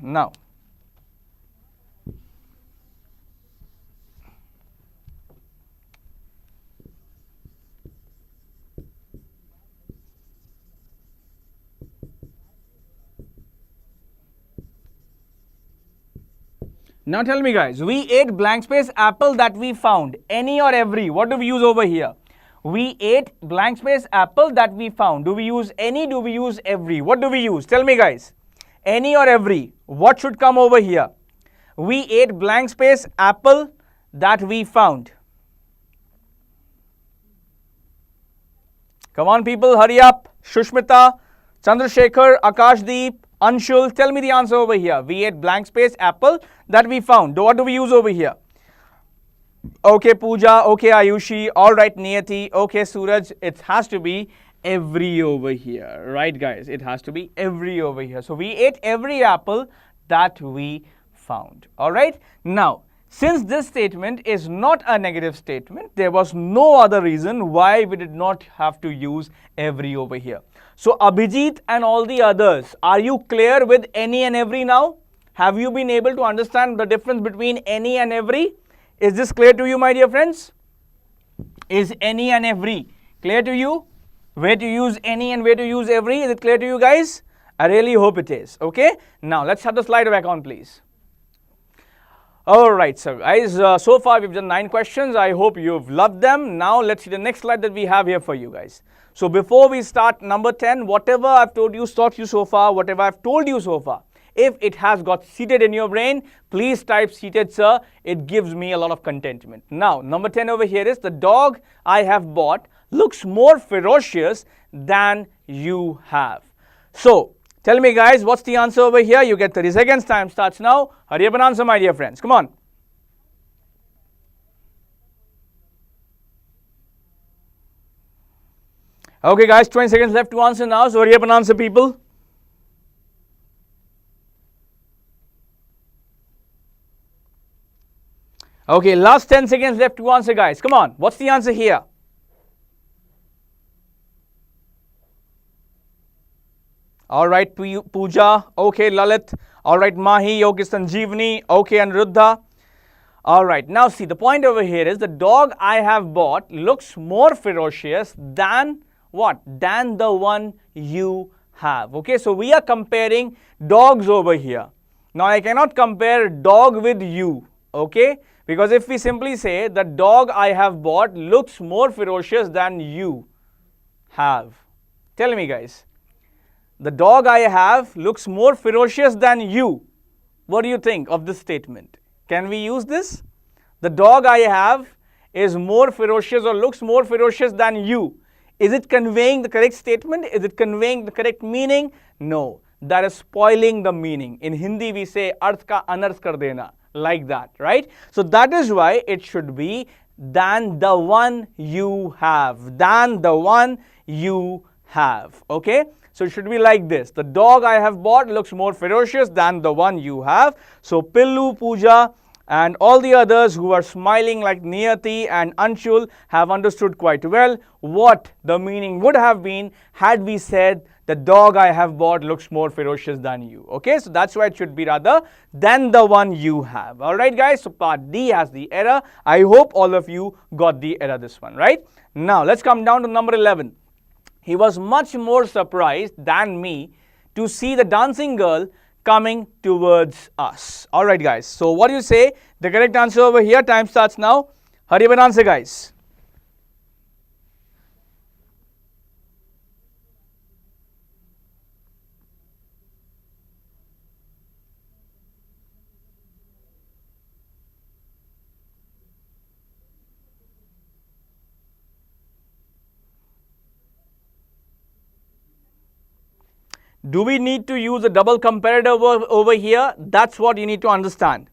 Speaker 1: Now, tell me guys, we ate blank space apple that we found. Any or every? What do we use over here? We ate blank space apple that we found. Do we use any? Do we use every? What do we use? Tell me guys. Any or every? What should come over here? We ate blank space apple that we found. Come on people, hurry up. Shushmita, Chandrasekhar, Akashdeep, Anshul, tell me the answer over here. We ate blank space apple that we found. What do we use over here? Okay, Pooja. Okay, Ayushi. All right, Niyati. Okay, Suraj. It has to be every over here. Right, guys? It has to be every over here. So, we ate every apple that we found. All right? Now, since this statement is not a negative statement, there was no other reason why we did not have to use every over here. So, Abhijit and all the others, are you clear with any and every now? Have you been able to understand the difference between any and every? Is this clear to you, my dear friends? Is any and every clear to you? Where to use any and where to use every? Is it clear to you guys? I really hope it is. Okay? Now, let's have the slide back on, please. Alright, so guys, so far we've done 9 questions. I hope you've loved them. Now, let's see the next slide that we have here for you guys. So, before we start number 10, whatever I've taught you so far, whatever I've told you so far, if it has got seated in your brain, please type seated, sir. It gives me a lot of contentment. Now, number 10 over here is the dog I have bought looks more ferocious than you have. So, tell me guys, what's the answer over here? You get 30 seconds. Time starts now. Hurry up and answer, my dear friends. Come on. Okay guys, 20 seconds left to answer now. So, hurry up and answer, people. Okay, last 10 seconds left to answer, guys. Come on, what's the answer here? All right, Pooja. Okay, Lalit. All right, Mahi. Okay, Sanjeevani. Okay, Anuruddha. All right, now see, the point over here is the dog I have bought looks more ferocious than what? Than the one you have. Okay, so we are comparing dogs over here. Now, I cannot compare dog with you. Okay, because if we simply say the dog I have bought looks more ferocious than you have. Tell me, guys. The dog I have looks more ferocious than you. What do you think of this statement? Can we use this? The dog I have is more ferocious or looks more ferocious than you. Is it conveying the correct statement? Is it conveying the correct meaning? No. That is spoiling the meaning. In Hindi we say arth ka anarth kar dena. Like that, right? So that is why it should be than the one you have. Than the one you have. Okay? So it should be like this. The dog I have bought looks more ferocious than the one you have. So Pillu, Pooja and all the others who are smiling like Niyati and Anshul have understood quite well what the meaning would have been had we said the dog I have bought looks more ferocious than you. Okay, so that's why it should be rather than the one you have. Alright guys, so part D has the error. I hope all of you got the error this one, right? Now let's come down to number 11. He was much more surprised than me to see the dancing girl coming towards us. Alright guys, so what do you say? The correct answer over here, time starts now. Hurry up and answer guys. Do we need to use a double comparative over here? That's what you need to understand.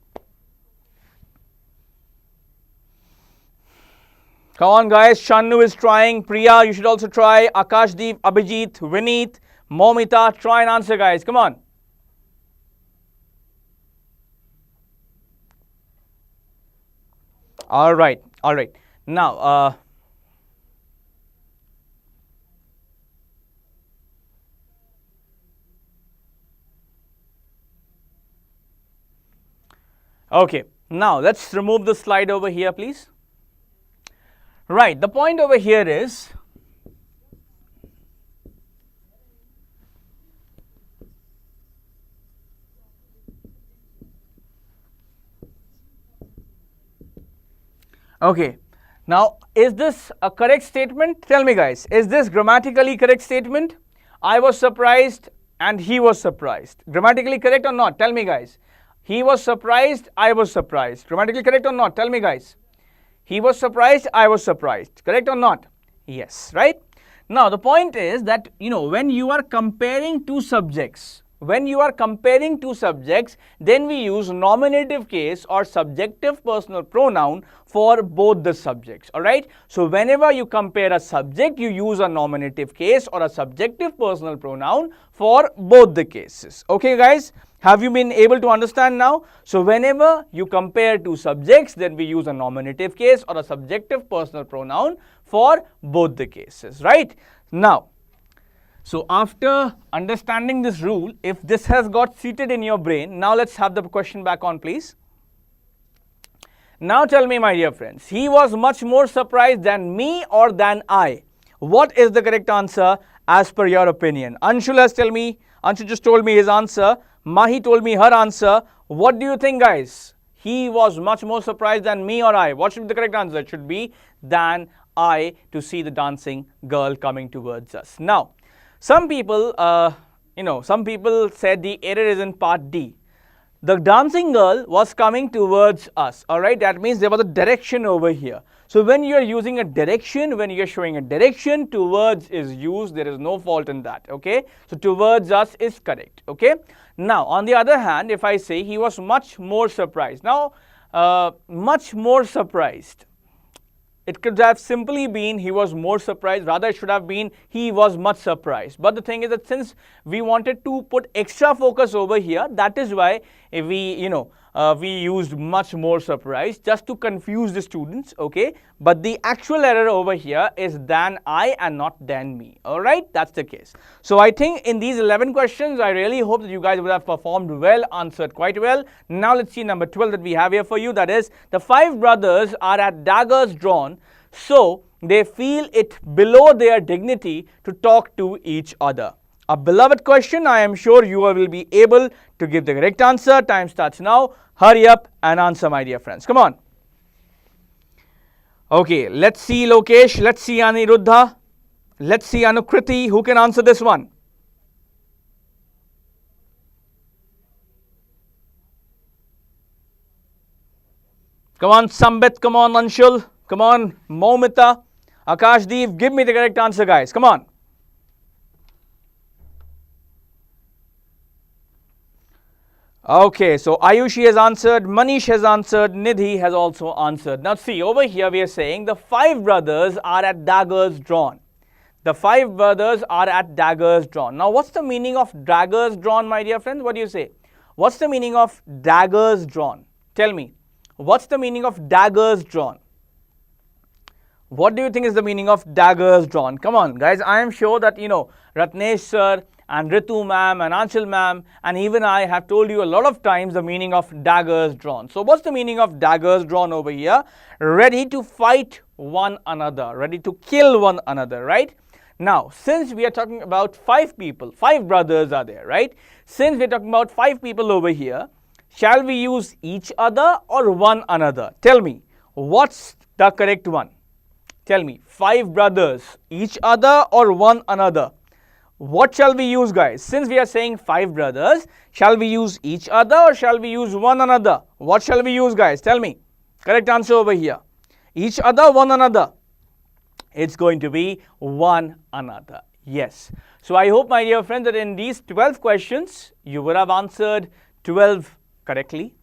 Speaker 1: Come on guys, Shannu is trying, Priya, you should also try, Akashdeep, Abhijit, Vineet, Momita, try and answer guys, come on. Alright. Now, okay, now let's remove the slide over here, please. Right, the point over here is okay, now is this a correct statement? Tell me guys, is this grammatically correct statement? I was surprised and he was surprised. Grammatically correct or not? Tell me guys. He was surprised, I was surprised. Grammatically correct or not? Tell me guys. He was surprised, I was surprised. Correct or not? Yes, right? Now the point is that, when you are comparing two subjects, then we use nominative case or subjective personal pronoun for both the subjects, alright? So whenever you compare a subject, you use a nominative case or a subjective personal pronoun for both the cases. Okay guys? Have you been able to understand now? So whenever you compare two subjects, then we use a nominative case or a subjective personal pronoun for both the cases, right? Now, so after understanding this rule, if this has got seated in your brain, now let's have the question back on, please. Now tell me, my dear friends, he was much more surprised than me or than I. What is the correct answer as per your opinion? Anshul just told me his answer. Mahi told me her answer. What do you think, guys? He was much more surprised than me or I. What should be the correct answer? It should be than I to see the dancing girl coming towards us. Now, some people said the error is in part D. The dancing girl was coming towards us. Alright, that means there was a direction over here. So when you are using a direction, when you are showing a direction, towards is used. There is no fault in that. Okay, so towards us is correct. Okay. Now, on the other hand, if I say he was much more surprised. Now, much more surprised. It could have simply been he was more surprised. Rather, it should have been he was much surprised. But the thing is that since we wanted to put extra focus over here, that is why we used much more surprise just to confuse the students, okay? But the actual error over here is than I and not than me, all right? That's the case. So I think in these 11 questions, I really hope that you guys would have performed well, answered quite well. Now let's see number 12 that we have here for you. That is, the 5 brothers are at daggers drawn, so they feel it below their dignity to talk to each other. A beloved question. I am sure you will be able to give the correct answer. Time starts now. Hurry up and answer, my dear friends. Come on. Okay, let's see Lokesh. Let's see Aniruddha. Let's see Anukriti. Who can answer this one? Come on, Sambit. Come on, Anshul. Come on, Momita. Akashdeep. Give me the correct answer, guys. Come on. Okay, so Ayushi has answered, Manish has answered, Nidhi has also answered. Now see, over here we are saying the 5 brothers are at daggers drawn. The 5 brothers are at daggers drawn. Now what's the meaning of daggers drawn, my dear friends? What do you say? What's the meaning of daggers drawn? Tell me. What's the meaning of daggers drawn? What do you think is the meaning of daggers drawn? Come on, guys. I am sure that, Ratnesh sir and Ritu ma'am and Anshul ma'am and even I have told you a lot of times the meaning of daggers drawn. So what's the meaning of daggers drawn over here? Ready to fight one another, ready to kill one another, right? Now, since we are talking about 5 people, 5 brothers are there, right? Since we are talking about 5 people over here, shall we use each other or one another? Tell me, what's the correct one? Tell me, 5 brothers, each other or one another? What shall we use, guys? Since we are saying 5 brothers, shall we use each other or shall we use one another? What shall we use, guys? Tell me. Correct answer over here. Each other, one another. It's going to be one another. Yes. So I hope, my dear friends, that in these 12 questions, you would have answered 12 correctly.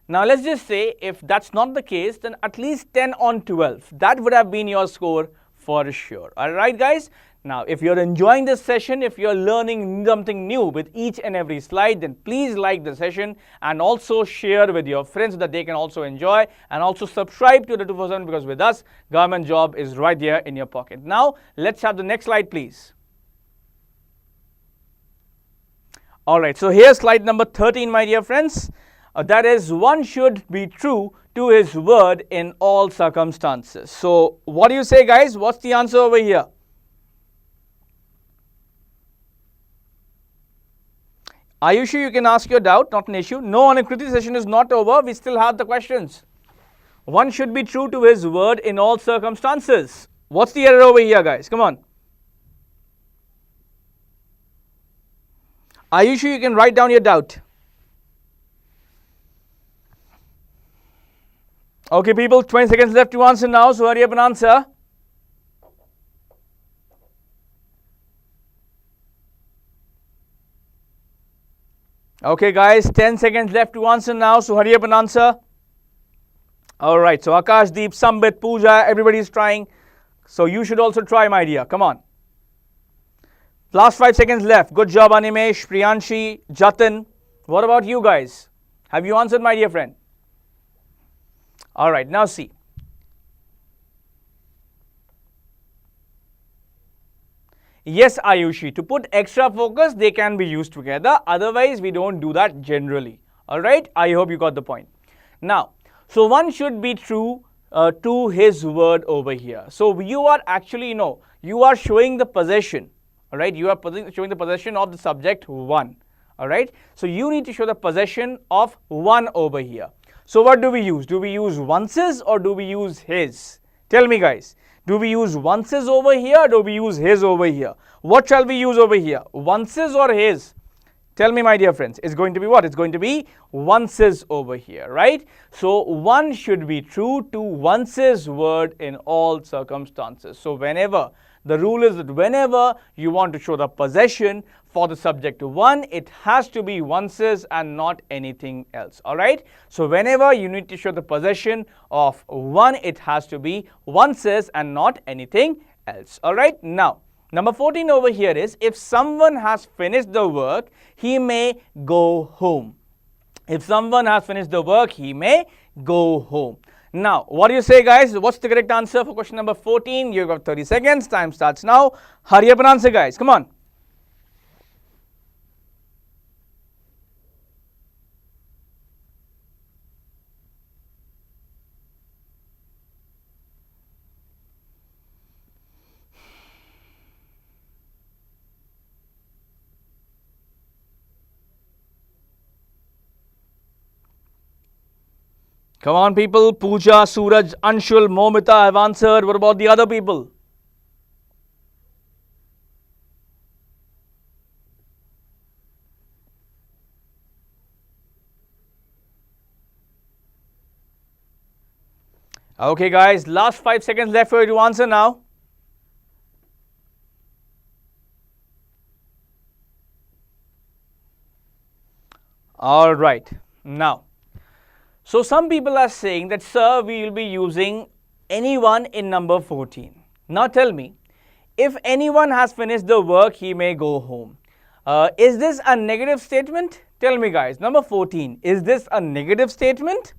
Speaker 1: Now let's just say if that's not the case, then at least 10 on 12. That would have been your score for sure. Alright, guys? Now, if you're enjoying this session, if you're learning something new with each and every slide, then please like the session and also share with your friends so that they can also enjoy, and also subscribe to Adda247, because with us, government job is right there in your pocket. Now, let's have the next slide, please. Alright, so here's slide number 13, my dear friends. That is, one should be true to his word in all circumstances. So, what do you say, guys? What's the answer over here? Are you sure you can ask your doubt? Not an issue. No, Anukriti, session is not over. We still have the questions. One should be true to his word in all circumstances. What's the error over here, guys? Come on. Are you sure you can write down your doubt? Okay, people, 20 seconds left to answer now, so hurry up and answer. Okay, guys, 10 seconds left to answer now, so hurry up and answer. Alright, so Akash, Deep, Sambit, Pooja, everybody's trying. So you should also try, my dear. Come on. Last 5 seconds left. Good job, Animesh, Priyanshi, Jatin. What about you guys? Have you answered, my dear friend? Alright, now see. Yes, Ayushi, to put extra focus, they can be used together. Otherwise, we don't do that generally. Alright, I hope you got the point. Now, so one should be true to his word over here. So you are actually, you are showing the possession. Alright, you are showing the possession of the subject one. Alright, so you need to show the possession of one over here. So what do we use? Do we use one's or do we use his? Tell me, guys. Do we use one's over here or do we use his over here? What shall we use over here? One's or his? Tell me, my dear friends. It's going to be what? It's going to be one's over here, right? So one should be true to one's word in all circumstances. So whenever, the rule is that whenever you want to show the possession for the subject one, it has to be one's and not anything else. Alright? So whenever you need to show the possession of one, it has to be one's and not anything else. Alright? Now, number 14 over here is, if someone has finished the work, he may go home. If someone has finished the work, he may go home. Now, what do you say, guys? What's the correct answer for question number 14? You've got 30 seconds. Time starts now. Hurry up and answer, guys. Come on. Come on, people. Pooja, Suraj, Anshul, Momita have answered. What about the other people? Okay, guys. Last 5 seconds left for you to answer now. All right. Now, so some people are saying that, sir, we will be using anyone in number 14. Now tell me, if anyone has finished the work, he may go home. Is this a negative statement? Tell me, guys. Number 14, is this a negative statement?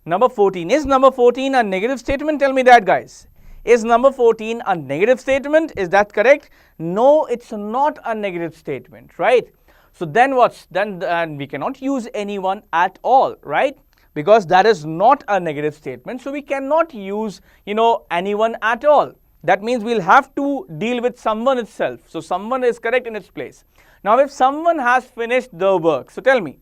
Speaker 1: Number 14, is number 14 a negative statement? Tell me that, guys. Is number 14 a negative statement? Is that correct? No, it's not a negative statement, right? So then what's, then we cannot use anyone at all, right? Because that is not a negative statement. So we cannot use, anyone at all. That means we'll have to deal with someone itself. So someone is correct in its place. Now if someone has finished the work, so tell me,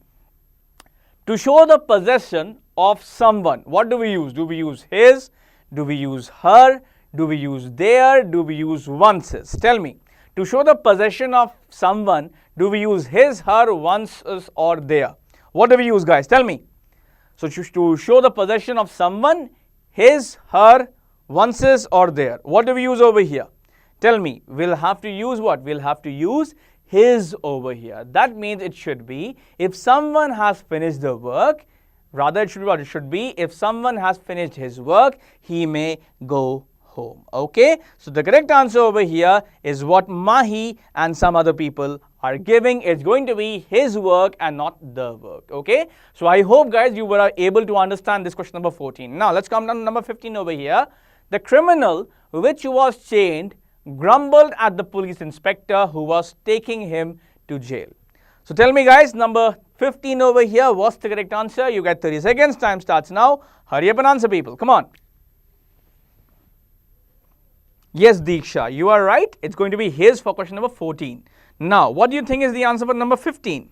Speaker 1: to show the possession of someone, what do we use? Do we use his? Do we use her? Do we use their? Do we use one's? Tell me, to show the possession of someone, do we use his, her, one's, or their? What do we use, guys? Tell me. So to show the possession of someone, his, her, one's, or their. What do we use over here? Tell me. We'll have to use what? We'll have to use his over here. That means it should be, if someone has finished the work, rather it should be what? It should be, if someone has finished his work, he may go home. Okay? So the correct answer over here is what Mahi and some other people are giving. It's going to be his work and not the work. Okay? So I hope, guys, you were able to understand this question number 14. Now let's come down to number 15 over here. The criminal which was chained grumbled at the police inspector who was taking him to jail. So tell me, guys, number 15 over here, what's the correct answer? You get 30 seconds. Time starts now. Hurry up and answer, people. Come on. Yes, Deeksha, you are right. It's going to be his for question number 14. Now, what do you think is the answer for number 15?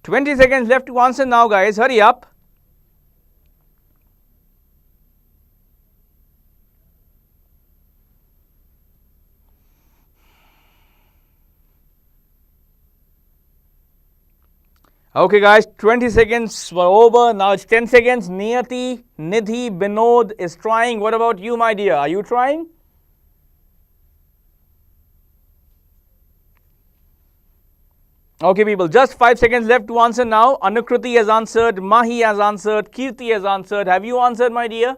Speaker 1: 20 seconds left to answer now, guys. Hurry up. Okay, guys, 20 seconds were over. Now it's 10 seconds. Niyati, Nidhi, Binod is trying. What about you, my dear? Are you trying? Okay, people, just 5 seconds left to answer now. Anukruti has answered. Mahi has answered. Kirti has answered. Have you answered, my dear?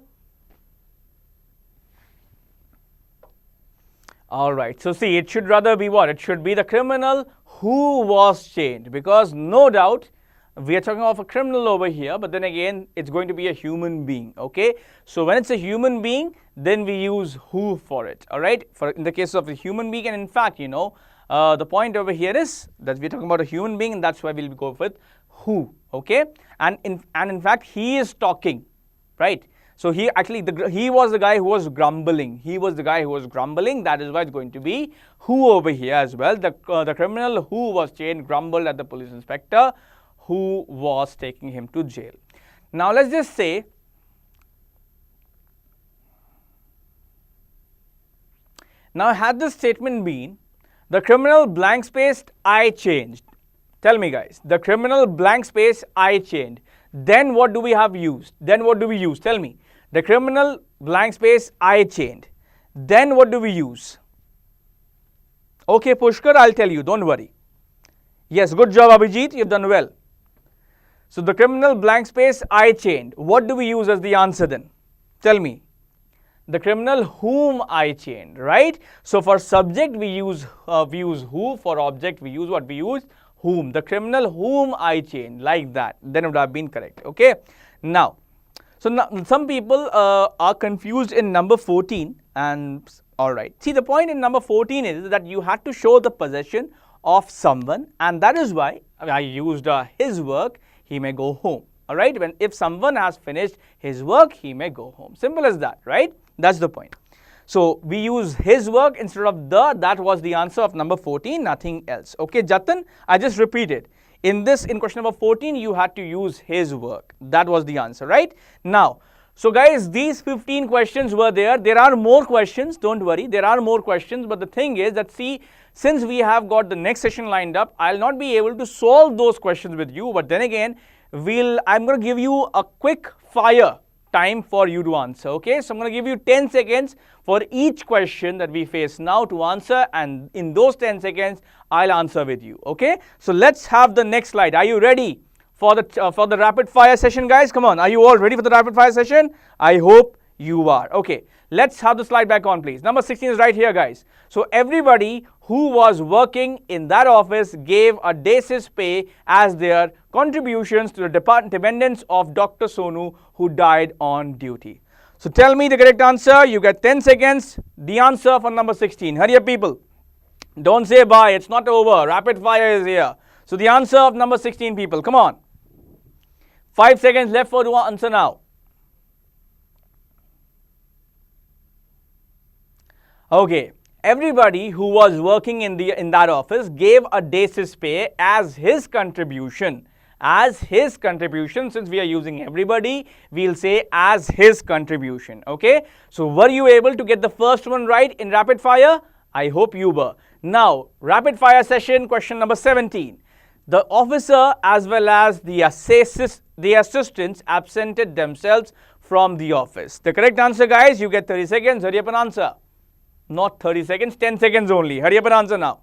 Speaker 1: All right. So see, it should rather be what? It should be the criminal who was chained, because no doubt we are talking of a criminal over here, but then again, it's going to be a human being. Okay. So when it's a human being, then we use who for it. All right. For in the case of a human being, and in fact, the point over here is that we're talking about a human being, and that's why we'll go with who. Okay. And in fact, he is talking, right? So he actually, he was the guy who was grumbling. He was the guy who was grumbling. That is why it's going to be who over here as well. The criminal who was chained grumbled at the police inspector who was taking him to jail. Now let's just say, now had this statement been, the criminal blank spaced I changed. Tell me, guys, the criminal blank space I chained. Then what do we have used? Then what do we use? Tell me. The criminal blank space I chained. Then what do we use? Okay, Pushkar, I'll tell you. Don't worry. Yes, good job, Abhijit. You've done well. So the criminal blank space I chained. What do we use as the answer then? Tell me. The criminal whom I chained, right? So for subject we use who. For object we use what? We use whom, the criminal whom I chained, like that, then it would have been correct. Okay. Now, so now some people are confused in number 14, and all right. See, the point in number 14 is that you had to show the possession of someone, and that is why I used his work, he may go home. All right. If someone has finished his work, he may go home. Simple as that, right? That's the point. So we use his work instead of the. That was the answer of number 14, nothing else. Okay, Jatan, I just repeated. In question number 14, you had to use his work. That was the answer, right? Now, so guys, these 15 questions were there. There are more questions, don't worry. There are more questions, but the thing is that, see, since we have got the next session lined up, I'll not be able to solve those questions with you, but then again, I'm going to give you a quick fire time for you to answer. Okay, so I'm going to give you 10 seconds for each question that we face now to answer, and in those 10 seconds I'll answer with you. Okay, so let's have the next slide. Are you ready for the rapid fire session, guys? Come on, are you all ready for the rapid fire session? I hope you are. Okay, let's have the slide back on, please. Number 16 is right here, guys. So everybody who was working in that office gave a day's pay as their contributions to the dependents of Dr. Sonu, who died on duty. So tell me the correct answer. You get 10 seconds. The answer for number 16. Hurry up, people. Don't say bye. It's not over. Rapid fire is here. So the answer of number 16, people. Come on. 5 seconds left for the answer now. Okay. Everybody who was working in that office gave a day's pay as his contribution. As his contribution. Since we are using everybody, we'll say as his contribution. Okay. So were you able to get the first one right in rapid fire? I hope you were. Now, rapid fire session, question number 17. The officer as well as the assistants absented themselves from the office. The correct answer, guys, you get 30 seconds. Hurry up and answer. Not 30 seconds, 10 seconds only. Hurry up and answer now.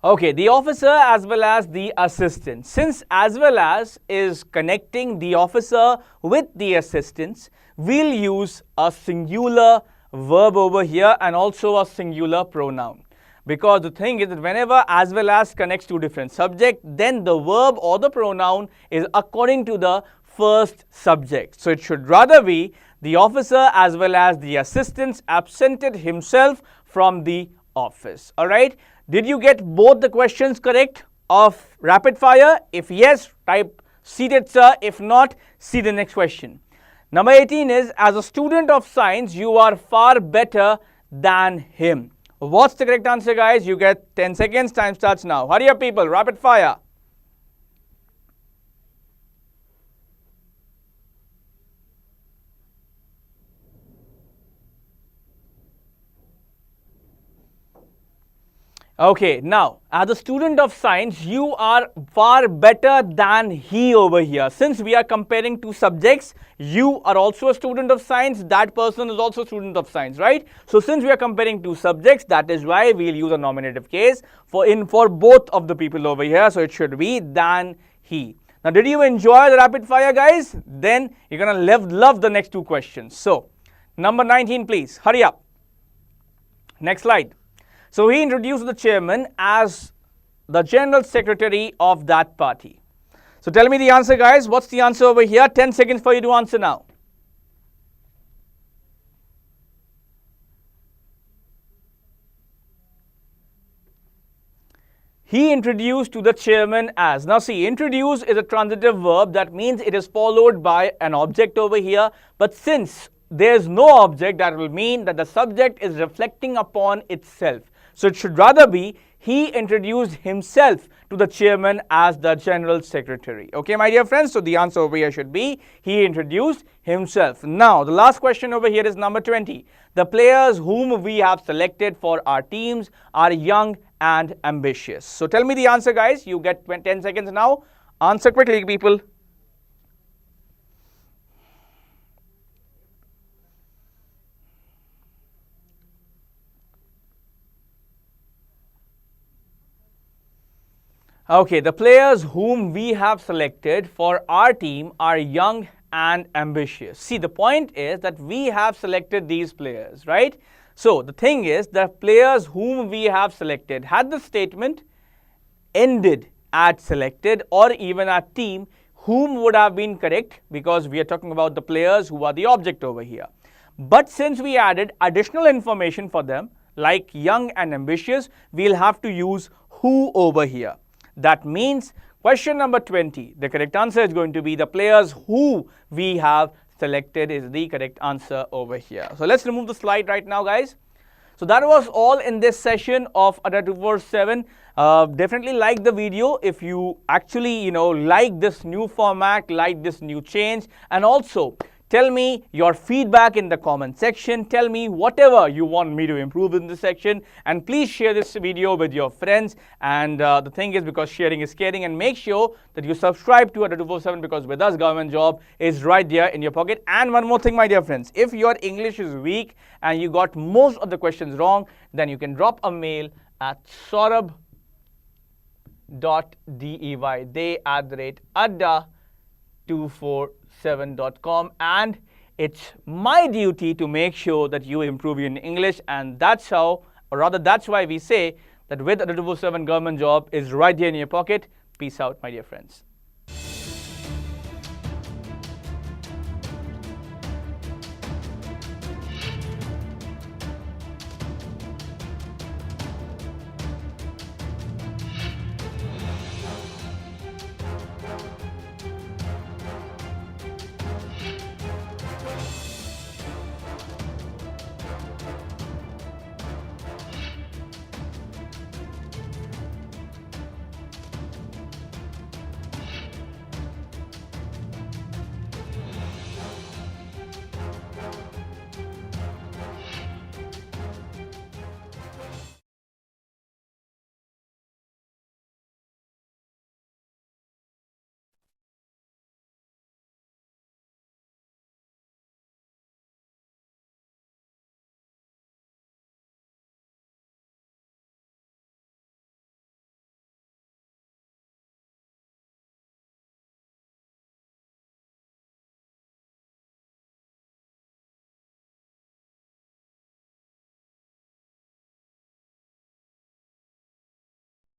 Speaker 1: Okay, the officer as well as the assistant. Since as well as is connecting the officer with the assistants, we'll use a singular verb over here and also a singular pronoun. Because the thing is that whenever as well as connects to different subject, then the verb or the pronoun is according to the first subject. So it should rather be the officer as well as the assistants absented himself from the office. All right. Did you get both the questions correct of rapid fire? If yes, type seated, sir. If not, see the next question. Number 18 is, as a student of science, you are far better than him. What's the correct answer, guys? You get 10 seconds. Time starts now. Hurry up, people. Rapid fire. Okay, now, as a student of science, you are far better than he over here. Since we are comparing two subjects, you are also a student of science, that person is also a student of science, right? So, since we are comparing two subjects, that is why we'll use a nominative case for both of the people over here. So, it should be than he. Now, did you enjoy the rapid fire, guys? Then, you're going to love the next two questions. So, number 19, please. Hurry up. Next slide. So, he introduced the chairman as the general secretary of that party. So, tell me the answer, guys. What's the answer over here? 10 seconds for you to answer now. He introduced to the chairman as. Now, see, introduce is a transitive verb. That means it is followed by an object over here. But since there is no object, that will mean that the subject is reflecting upon itself. So, it should rather be he introduced himself to the chairman as the general secretary. Okay, my dear friends. So, the answer over here should be he introduced himself. Now, the last question over here is number 20. The players whom we have selected for our teams are young and ambitious. So, tell me the answer, guys. You get 10 seconds now. Answer quickly, people. Okay, the players whom we have selected for our team are young and ambitious. See, the point is that we have selected these players, right? So the thing is, the players whom we have selected, had the statement ended at selected or even at team, whom would have been correct, because we are talking about the players who are the object over here. But since we added additional information for them, like young and ambitious, we'll have to use who over here. That means question number 20, the correct answer is going to be the players who we have selected is the correct answer over here. So let's remove the slide right now, guys. So that was all in this session of Adda247. Definitely like the video if you actually, like this new format, like this new change, and also tell me your feedback in the comment section. Tell me whatever you want me to improve in this section, and please share this video with your friends. And the thing is, because sharing is caring, and make sure that you subscribe to Adda247, because with us, government job is right there in your pocket. And one more thing, my dear friends, if your English is weak and you got most of the questions wrong, then you can drop a mail at Saurabh.dey@adda247.com, and it's my duty to make sure that you improve in English. And that's how, or rather that's why we say that with Adda247, government job is right there in your pocket. Peace out, my dear friends.